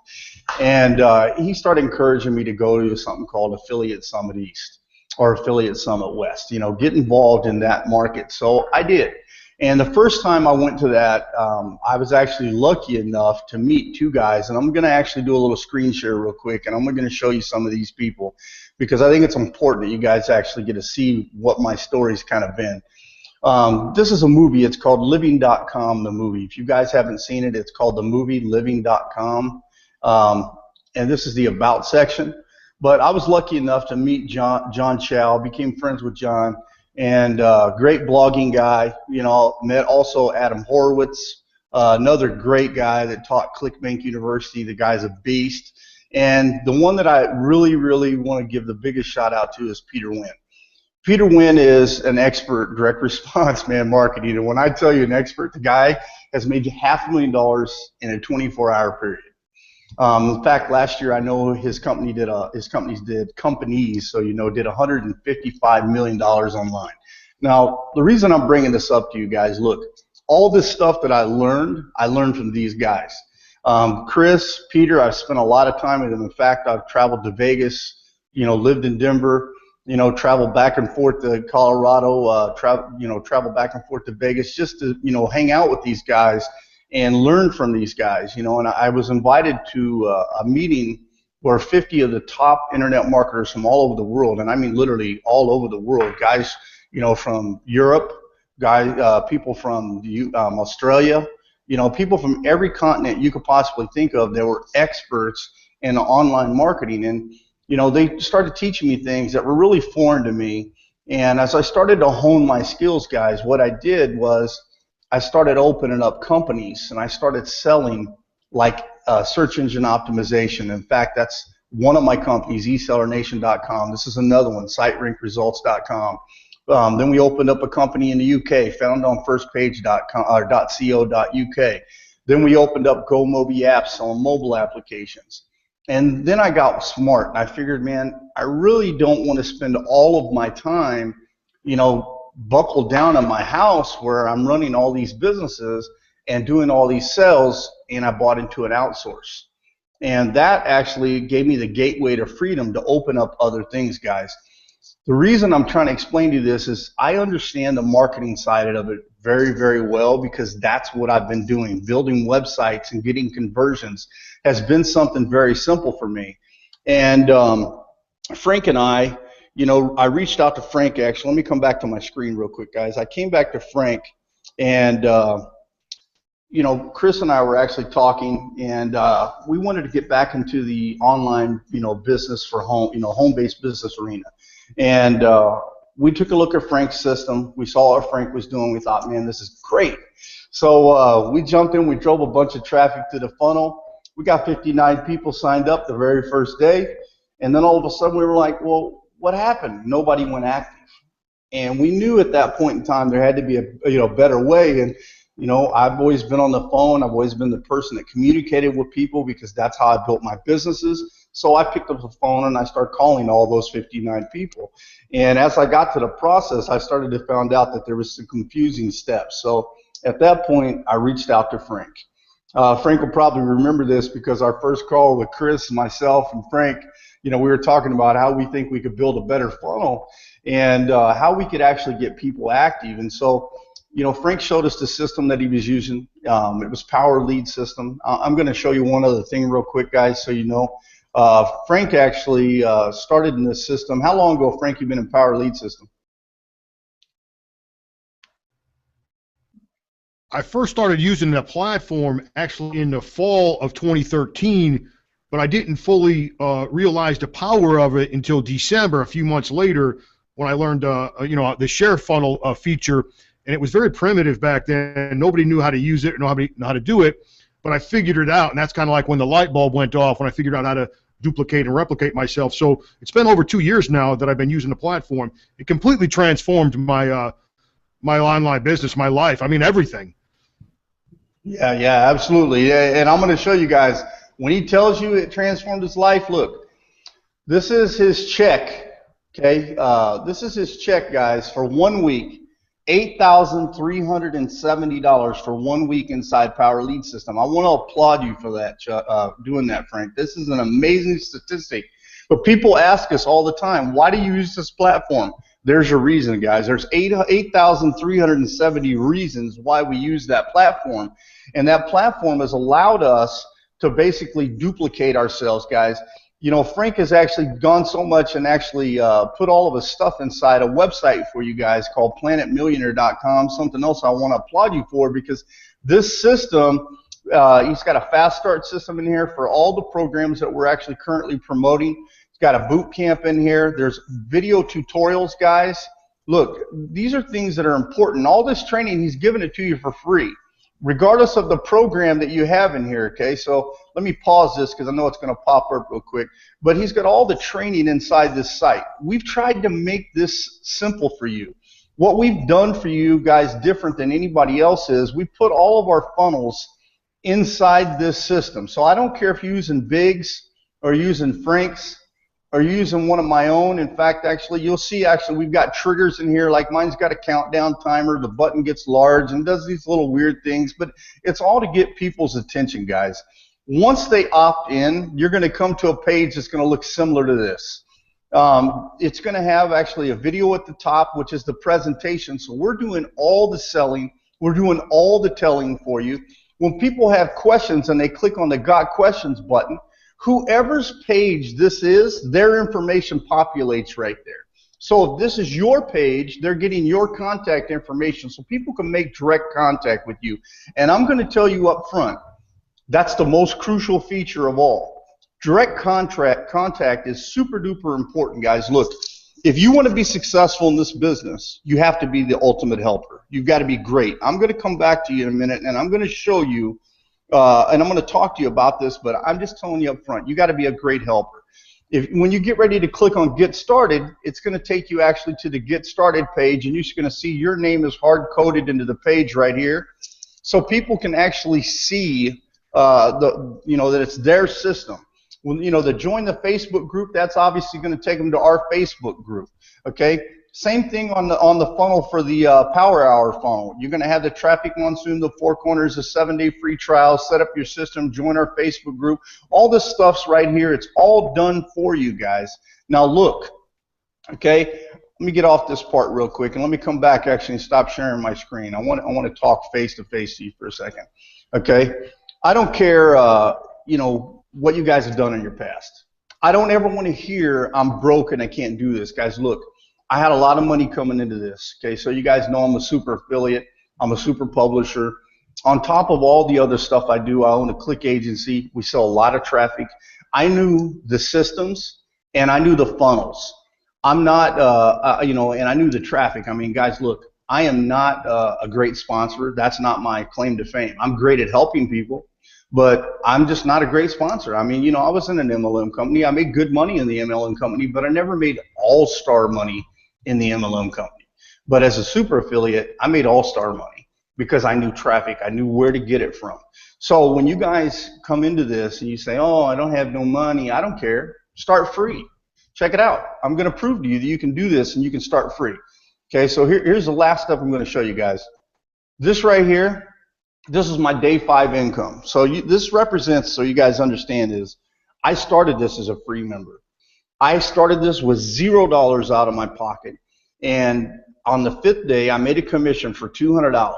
And he started encouraging me to go to something called Affiliate Summit East or Affiliate Summit West, you know, get involved in that market. So I did. And the first time I went to that, I was actually lucky enough to meet two guys, and I'm going to actually do a little screen share real quick, and I'm going to show you some of these people because I think it's important that you guys actually get to see what my story's kind of been. This is a movie. It's called Living.com, the movie. If you guys haven't seen it, it's called the movie Living.com, and this is the About section. But I was lucky enough to meet John Chow, became friends with John, and great blogging guy. You know, met also Adam Horowitz, another great guy that taught ClickBank University. The guy's a beast. And the one that I really, really want to give the biggest shout out to is Peter Wynn. Peter Wynn is an expert direct response, man, marketing. And when I tell you an expert, the guy has made $500,000 in a 24-hour period. In fact, last year I know his company did companies, so you know, did $155 million online. Now, the reason I'm bringing this up to you guys, look, all this stuff that I learned from these guys. Chris, Peter, I've spent a lot of time with them. In fact, I've traveled to Vegas, you know, lived in Denver, you know, traveled back and forth to Colorado, travel back and forth to Vegas just to, you know, hang out with these guys and learn from these guys, you know. And I was invited to a meeting where 50 of the top internet marketers from all over the world, and I mean literally all over the world, guys, you know, from Europe, people from Australia, you know, people from every continent you could possibly think of. They were experts in online marketing, and you know, they started teaching me things that were really foreign to me. And as I started to hone my skills, guys, what I did was I started opening up companies, and I started selling like search engine optimization. In fact, that's one of my companies, eSellerNation.com. This is another one, SiteRankResults.com. Then we opened up a company in the UK, found on firstpage.com or .co.uk. Then we opened up GoMobi apps on mobile applications. And then I got smart, and I figured, man, I really don't want to spend all of my time, you know, buckled down in my house where I'm running all these businesses and doing all these sales, and I bought into an outsource. And that actually gave me the gateway to freedom to open up other things, guys. The reason I'm trying to explain to you this is I understand the marketing side of it very, very well, because that's what I've been doing. Building websites and getting conversions has been something very simple for me. And Frank and I, you know, I reached out to Frank actually. Let me come back to my screen real quick, guys. I came back to Frank, and you know, Chris and I were actually talking, and we wanted to get back into the online, you know, business for home, you know, home-based business arena. And we took a look at Frank's system. We saw what Frank was doing. We thought, man, this is great. So we jumped in. We drove a bunch of traffic to the funnel. We got 59 people signed up the very first day. And then all of a sudden we were like, well, what happened? Nobody went active. And we knew at that point in time there had to be a better way. And you know, I've always been on the phone. I've always been the person that communicated with people because that's how I built my businesses. So I picked up the phone and I started calling all those 59 people. And as I got to the process, I started to find out that there was some confusing steps. So at that point, I reached out to Frank. Frank will probably remember this because our first call with Chris, myself, and Frank, you know, we were talking about how we think we could build a better funnel and how we could actually get people active. And so, you know, Frank showed us the system that he was using. It was Power Lead System. I'm going to show you one other thing real quick, guys, so you know. Frank actually started in this system. How long ago, Frank, you been in Power Lead System? I first started using the platform actually in the fall of 2013, but I didn't fully realize the power of it until December, a few months later, when I learned, you know, the share funnel feature. And it was very primitive back then. Nobody knew how to use it or know how to do it, but I figured it out, and that's kind of like when the light bulb went off when I figured out how to duplicate and replicate myself. So it's been over 2 years now that I've been using the platform. It completely transformed my my online business, my life. I mean, everything. Yeah, yeah, absolutely. Yeah, and I'm going to show you guys, when he tells you it transformed his life, look, this is his check, okay? This is his check, guys, for 1 week, $8,370 for 1 week inside Power Lead System. I want to applaud you for that, doing that, Frank. This is an amazing statistic. But people ask us all the time, why do you use this platform? There's your reason, guys. There's 8,370 reasons why we use that platform. And that platform has allowed us to basically duplicate ourselves, guys. You know, Frank has actually gone so much and actually put all of his stuff inside a website for you guys called planetmillionaire.com, something else I want to applaud you for, because this system, he's got a fast start system in here for all the programs that we're actually currently promoting. Got a boot camp in here. There's video tutorials, guys. Look, these are things that are important. All this training, he's giving it to you for free, regardless of the program that you have in here, okay? So let me pause this because I know it's going to pop up real quick. But he's got all the training inside this site. We've tried to make this simple for you. What we've done for you guys different than anybody else is we've put all of our funnels inside this system. So I don't care if you're using Biggs or using Frank's, or using one of my own. In fact, actually, you'll see we've got triggers in here. Like mine's got a countdown timer. The button gets large and does these little weird things, but it's all to get people's attention, guys. Once they opt in, you're going to come to a page that's going to look similar to this. It's going to have actually a video at the top, which is the presentation. So we're doing all the selling. We're doing all the telling for you. When people have questions and they click on the Got Questions button, whoever's page this is, their information populates right there. So if this is your page, they're getting your contact information so people can make direct contact with you. And I'm going to tell you up front, that's the most crucial feature of all. Direct contact is super duper important, guys. Look, if you want to be successful in this business, you have to be the ultimate helper. You've got to be great. I'm going to come back to you in a minute, and I'm going to show you and I'm going to talk to you about this, but I'm just telling you up front, you got to be a great helper. When you get ready to click on Get Started, it's going to take you actually to the Get Started page, and you're going to see your name is hard-coded into the page right here, so people can actually see that it's their system. When the join the Facebook group, that's obviously going to take them to our Facebook group. Okay. Same thing on the funnel for the Power Hour funnel. You're going to have the Traffic Monsoon, the Four Corners, a 7-day free trial, set up your system, join our Facebook group. All this stuff's right here. It's all done for you guys. Now look, okay, let me get off this part real quick, and let me come back actually and stop sharing my screen. I want to talk face to face to you for a second. Okay, I don't care what you guys have done in your past. I don't ever want to hear I'm broke and I can't do this, guys. Look, I had a lot of money coming into this, okay? So you guys know I'm a super affiliate. I'm a super publisher. On top of all the other stuff I do, I own a click agency. We sell a lot of traffic. I knew the systems, and I knew the funnels. I'm not, and I knew the traffic. I mean, guys, look, I am not a great sponsor. That's not my claim to fame. I'm great at helping people, but I'm just not a great sponsor. I mean, I was in an MLM company. I made good money in the MLM company, but I never made all-star money in the MLM company. But as a super affiliate, I made all-star money because I knew traffic. I knew where to get it from. So when you guys come into this and you say, oh, I don't have no money, I don't care. Start free. Check it out. I'm going to prove to you that you can do this and you can start free. Okay, so here's the last step I'm going to show you guys. This right here, this is my day 5 income. So this represents, so you guys understand, is I started this as a free member. I started this with $0 out of my pocket, and on the 5th day, I made a commission for $200.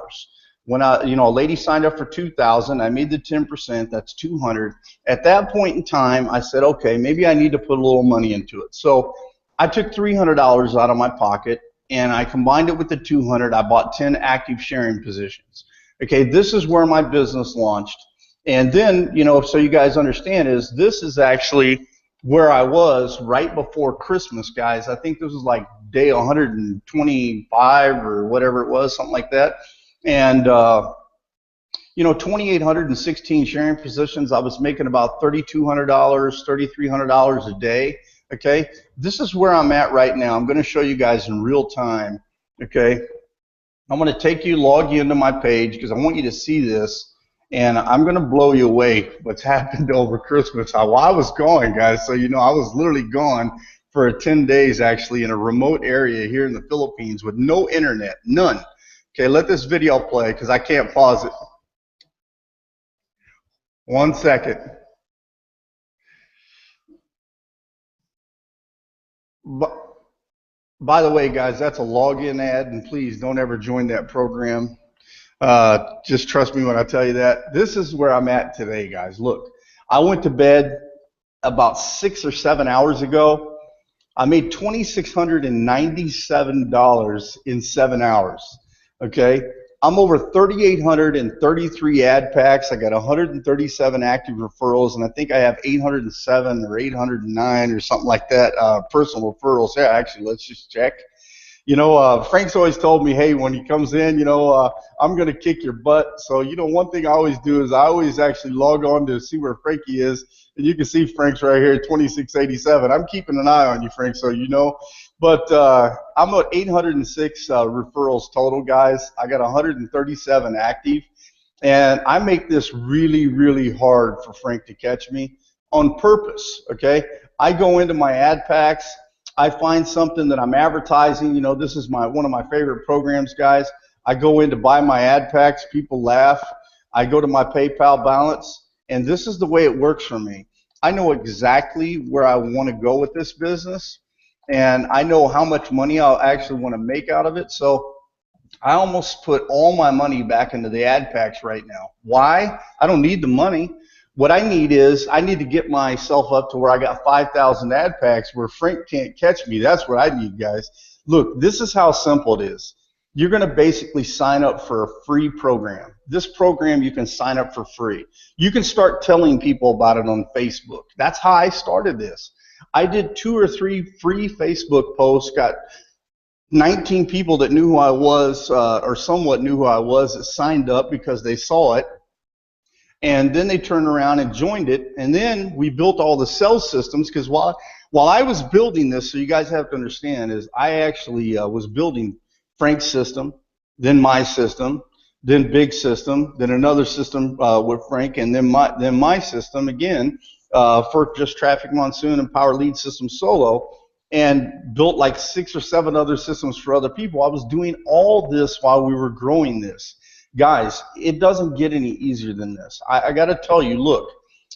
When a lady signed up for $2,000, I made the 10%. That's $200. At that point in time, I said, okay, maybe I need to put a little money into it. So I took $300 out of my pocket, and I combined it with the $200. I bought 10 active sharing positions. Okay, this is where my business launched, and then so you guys understand, this is actually where I was right before Christmas, guys. I think this was like day 125 or whatever it was, something like that. And 2,816 sharing positions. I was making about $3,200, $3,300 a day. Okay, this is where I'm at right now. I'm going to show you guys in real time. Okay, I'm going to log you into my page because I want you to see this, and I'm going to blow you away what's happened over Christmas. How I was gone, guys. So I was literally gone for 10 days actually in a remote area here in the Philippines with no internet, none. Okay, let this video play because I can't pause it. 1 second. By the way, guys, that's a login ad, and please don't ever join that program. Just trust me when I tell you that. This is where I'm at today, guys. Look, I went to bed about 6 or 7 hours ago. I made $2,697 in 7 hours. Okay, I'm over 3,833 ad packs. I got 137 active referrals, and I think I have 807 or 809 or something like that personal referrals. Yeah, actually, let's just check. Frank's always told me, hey, when he comes in, I'm going to kick your butt. So, one thing I always do is I always actually log on to see where Frankie is. And you can see Frank's right here, 2687. I'm keeping an eye on you, Frank, so you know. But I'm at 806 referrals total, guys. I got 137 active. And I make this really, really hard for Frank to catch me on purpose, okay? I go into my ad packs. I find something that I'm advertising. This is one of my favorite programs, guys. I go in to buy my ad packs. People laugh. I go to my PayPal balance, and this is the way it works for me. I know exactly where I want to go with this business, and I know how much money I'll actually want to make out of it. So I almost put all my money back into the ad packs right now. Why? I don't need the money. What I need is I need to get myself up to where I got 5,000 ad packs where Frank can't catch me. That's what I need, guys. Look, this is how simple it is. You're going to basically sign up for a free program. This program you can sign up for free. You can start telling people about it on Facebook. That's how I started this. I did 2 or 3 free Facebook posts, got 19 people that knew who I was or somewhat knew who I was that signed up because they saw it. And then they turned around and joined it, and then we built all the sales systems because while I was building this, so you guys have to understand, is I actually was building Frank's system, then my system, then Big system, then another system with Frank, and then my system again for just Traffic Monsoon and Power Lead System solo, and built like 6 or 7 other systems for other people. I was doing all this while we were growing this. Guys, it doesn't get any easier than this. I got to tell you, look,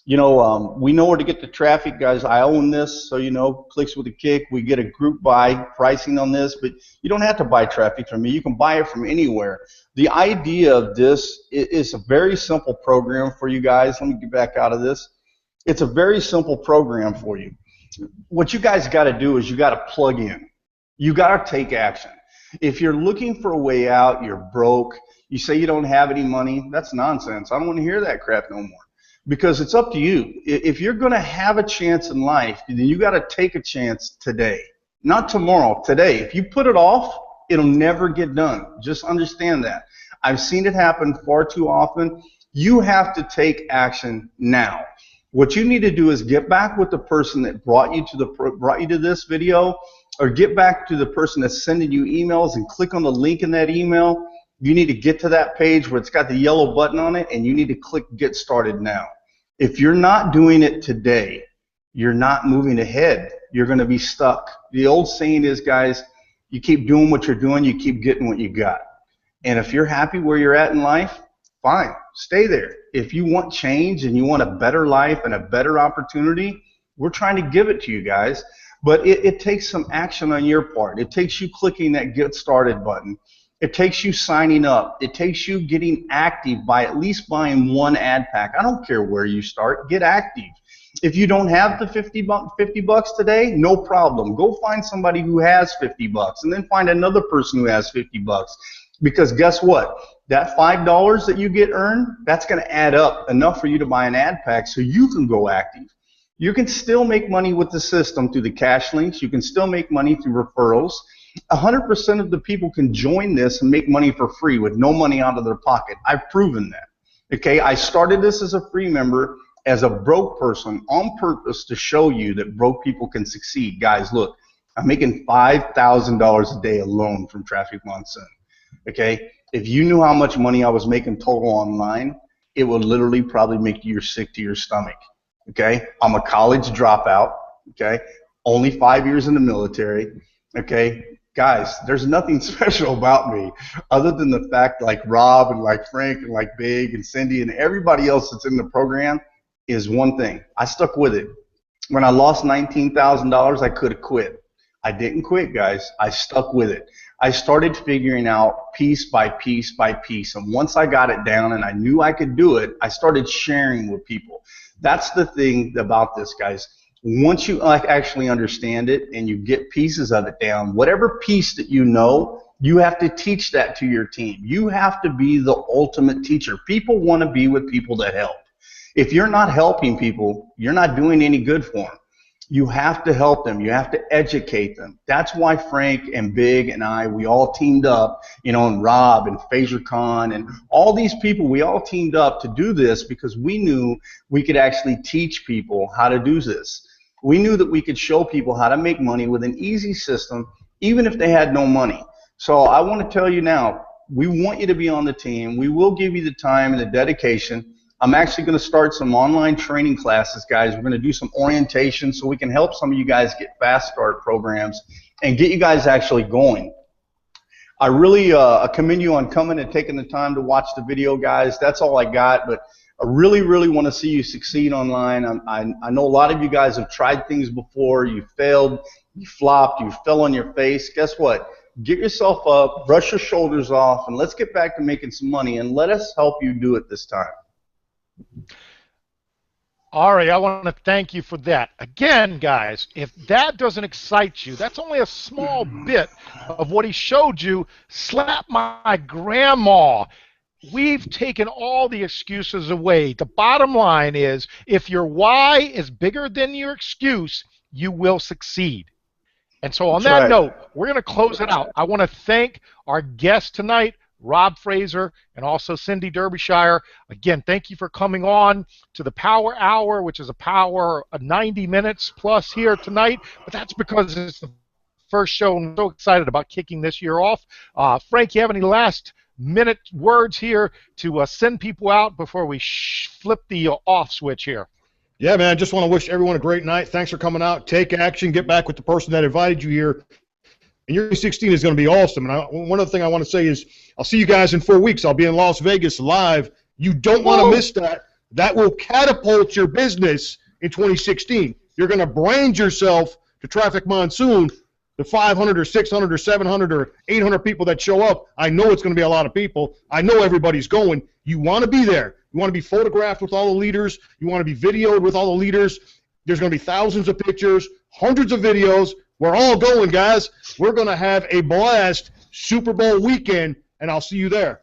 we know where to get the traffic, guys. I own this, so clicks with a kick. We get a group buy pricing on this, but you don't have to buy traffic from me. You can buy it from anywhere. The idea of this is a very simple program for you guys. Let me get back out of this. It's a very simple program for you. What you guys got to do is you got to plug in. You got to take action. If you're looking for a way out, you're broke, you say you don't have any money, that's nonsense. I don't want to hear that crap no more. Because it's up to you. If you're going to have a chance in life, then you got to take a chance today. Not tomorrow, today. If you put it off, it'll never get done. Just understand that. I've seen it happen far too often. You have to take action now. What you need to do is get back with the person that brought you to this video, or get back to the person that's sending you emails and click on the link in that email. You need to get to that page where it's got the yellow button on it, and you need to click Get Started Now. If you're not doing it today, you're not moving ahead. You're going to be stuck. The old saying is, guys, you keep doing what you're doing, you keep getting what you got. And if you're happy where you're at in life, fine, stay there. If you want change and you want a better life and a better opportunity, we're trying to give it to you guys. But it takes some action on your part. It takes you clicking that Get Started button. It takes you signing up. It takes you getting active by at least buying 1 ad pack. I don't care where you start. Get active. If you don't have the $50 today, no problem. Go find somebody who has $50 and then find another person who has $50. Because guess what? That $5 that you get earned, that's going to add up enough for you to buy an ad pack so you can go active. You can still make money with the system through the cash links. You can still make money through referrals. 100% of the people can join this and make money for free with no money out of their pocket. I've proven that. Okay, I started this as a free member, as a broke person on purpose to show you that broke people can succeed. Guys, look, I'm making $5,000 a day alone from Traffic Monsoon. Okay, if you knew how much money I was making total online, it would literally probably make you sick to your stomach. Okay, I'm a college dropout. Okay, only 5 years in the military. Okay, guys, there's nothing special about me other than the fact, like Rob and like Frank and like Big and Cindy and everybody else that's in the program, is one thing. I stuck with it. When I lost $19,000, I could have quit. I didn't quit, guys. I stuck with it. I started figuring out piece by piece by piece. And once I got it down and I knew I could do it, I started sharing with people. That's the thing about this, guys. Once you actually understand it and you get pieces of it down, whatever piece that you know, you have to teach that to your team. You have to be the ultimate teacher. People want to be with people that help. If you're not helping people, you're not doing any good for them. You have to help them. You have to educate them. That's why Frank and Big and I, we all teamed up, you know, and Rob and Phaser Khan and all these people, we all teamed up to do this because we knew we could actually teach people how to do this. We knew that we could show people how to make money with an easy system, even if they had no money. So I want to tell you now, we want you to be on the team. We will give you the time and the dedication. I'm actually going to start some online training classes, guys. We're going to do some orientation so we can help some of you guys get fast start programs and get you guys actually going. I really commend you on coming and taking the time to watch the video, guys. That's all I got, but I really, really want to see you succeed online. I know a lot of you guys have tried things before. You failed, you flopped, you fell on your face. Guess what? Get yourself up, brush your shoulders off, and let's get back to making some money, and let us help you do it this time. Ari, I want to thank you for that. Again, guys, if that doesn't excite you, that's only a small bit of what he showed you. Slap my grandma. We've taken all the excuses away. The bottom line is, if your why is bigger than your excuse, you will succeed. And so on that note, we're going to close it out. I want to thank our guest tonight, Rob Fraser, and also Cindy Derbyshire. Again, thank you for coming on to the Power Hour, which is a power of 90 minutes plus here tonight. But that's because it's the first show, and I'm so excited about kicking this year off. Frank, you have any last minute words here to send people out before we flip the off switch here? Yeah, man, I just want to wish everyone a great night. Thanks for coming out. Take action. Get back with the person that invited you here. And your 2016 is going to be awesome. And one other thing I want to say is I'll see you guys in 4 weeks. I'll be in Las Vegas live. You don't want to miss that. That will catapult your business in 2016. You're going to brand yourself to Traffic Monsoon. The 500 or 600 or 700 or 800 people that show up, I know it's going to be a lot of people. I know everybody's going. You want to be there. You want to be photographed with all the leaders. You want to be videoed with all the leaders. There's going to be thousands of pictures, hundreds of videos. We're all going, guys. We're going to have a blast Super Bowl weekend, and I'll see you there.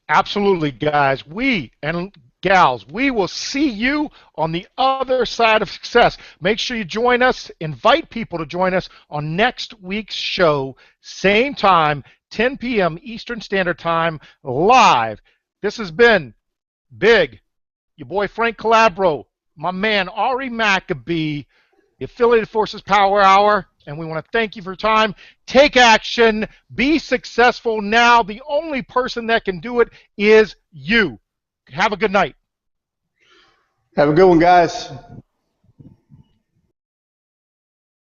Absolutely, guys. We and gals, we will see you on the other side of success. Make sure you join us. Invite people to join us on next week's show, same time, 10 p.m. Eastern Standard Time, live. This has been Big, your boy Frank Calabro, my man Ari Maccabee, the Affiliated Forces Power Hour, and we want to thank you for your time. Take action. Be successful now. The only person that can do it is you. Have a good night. Have a good one, guys.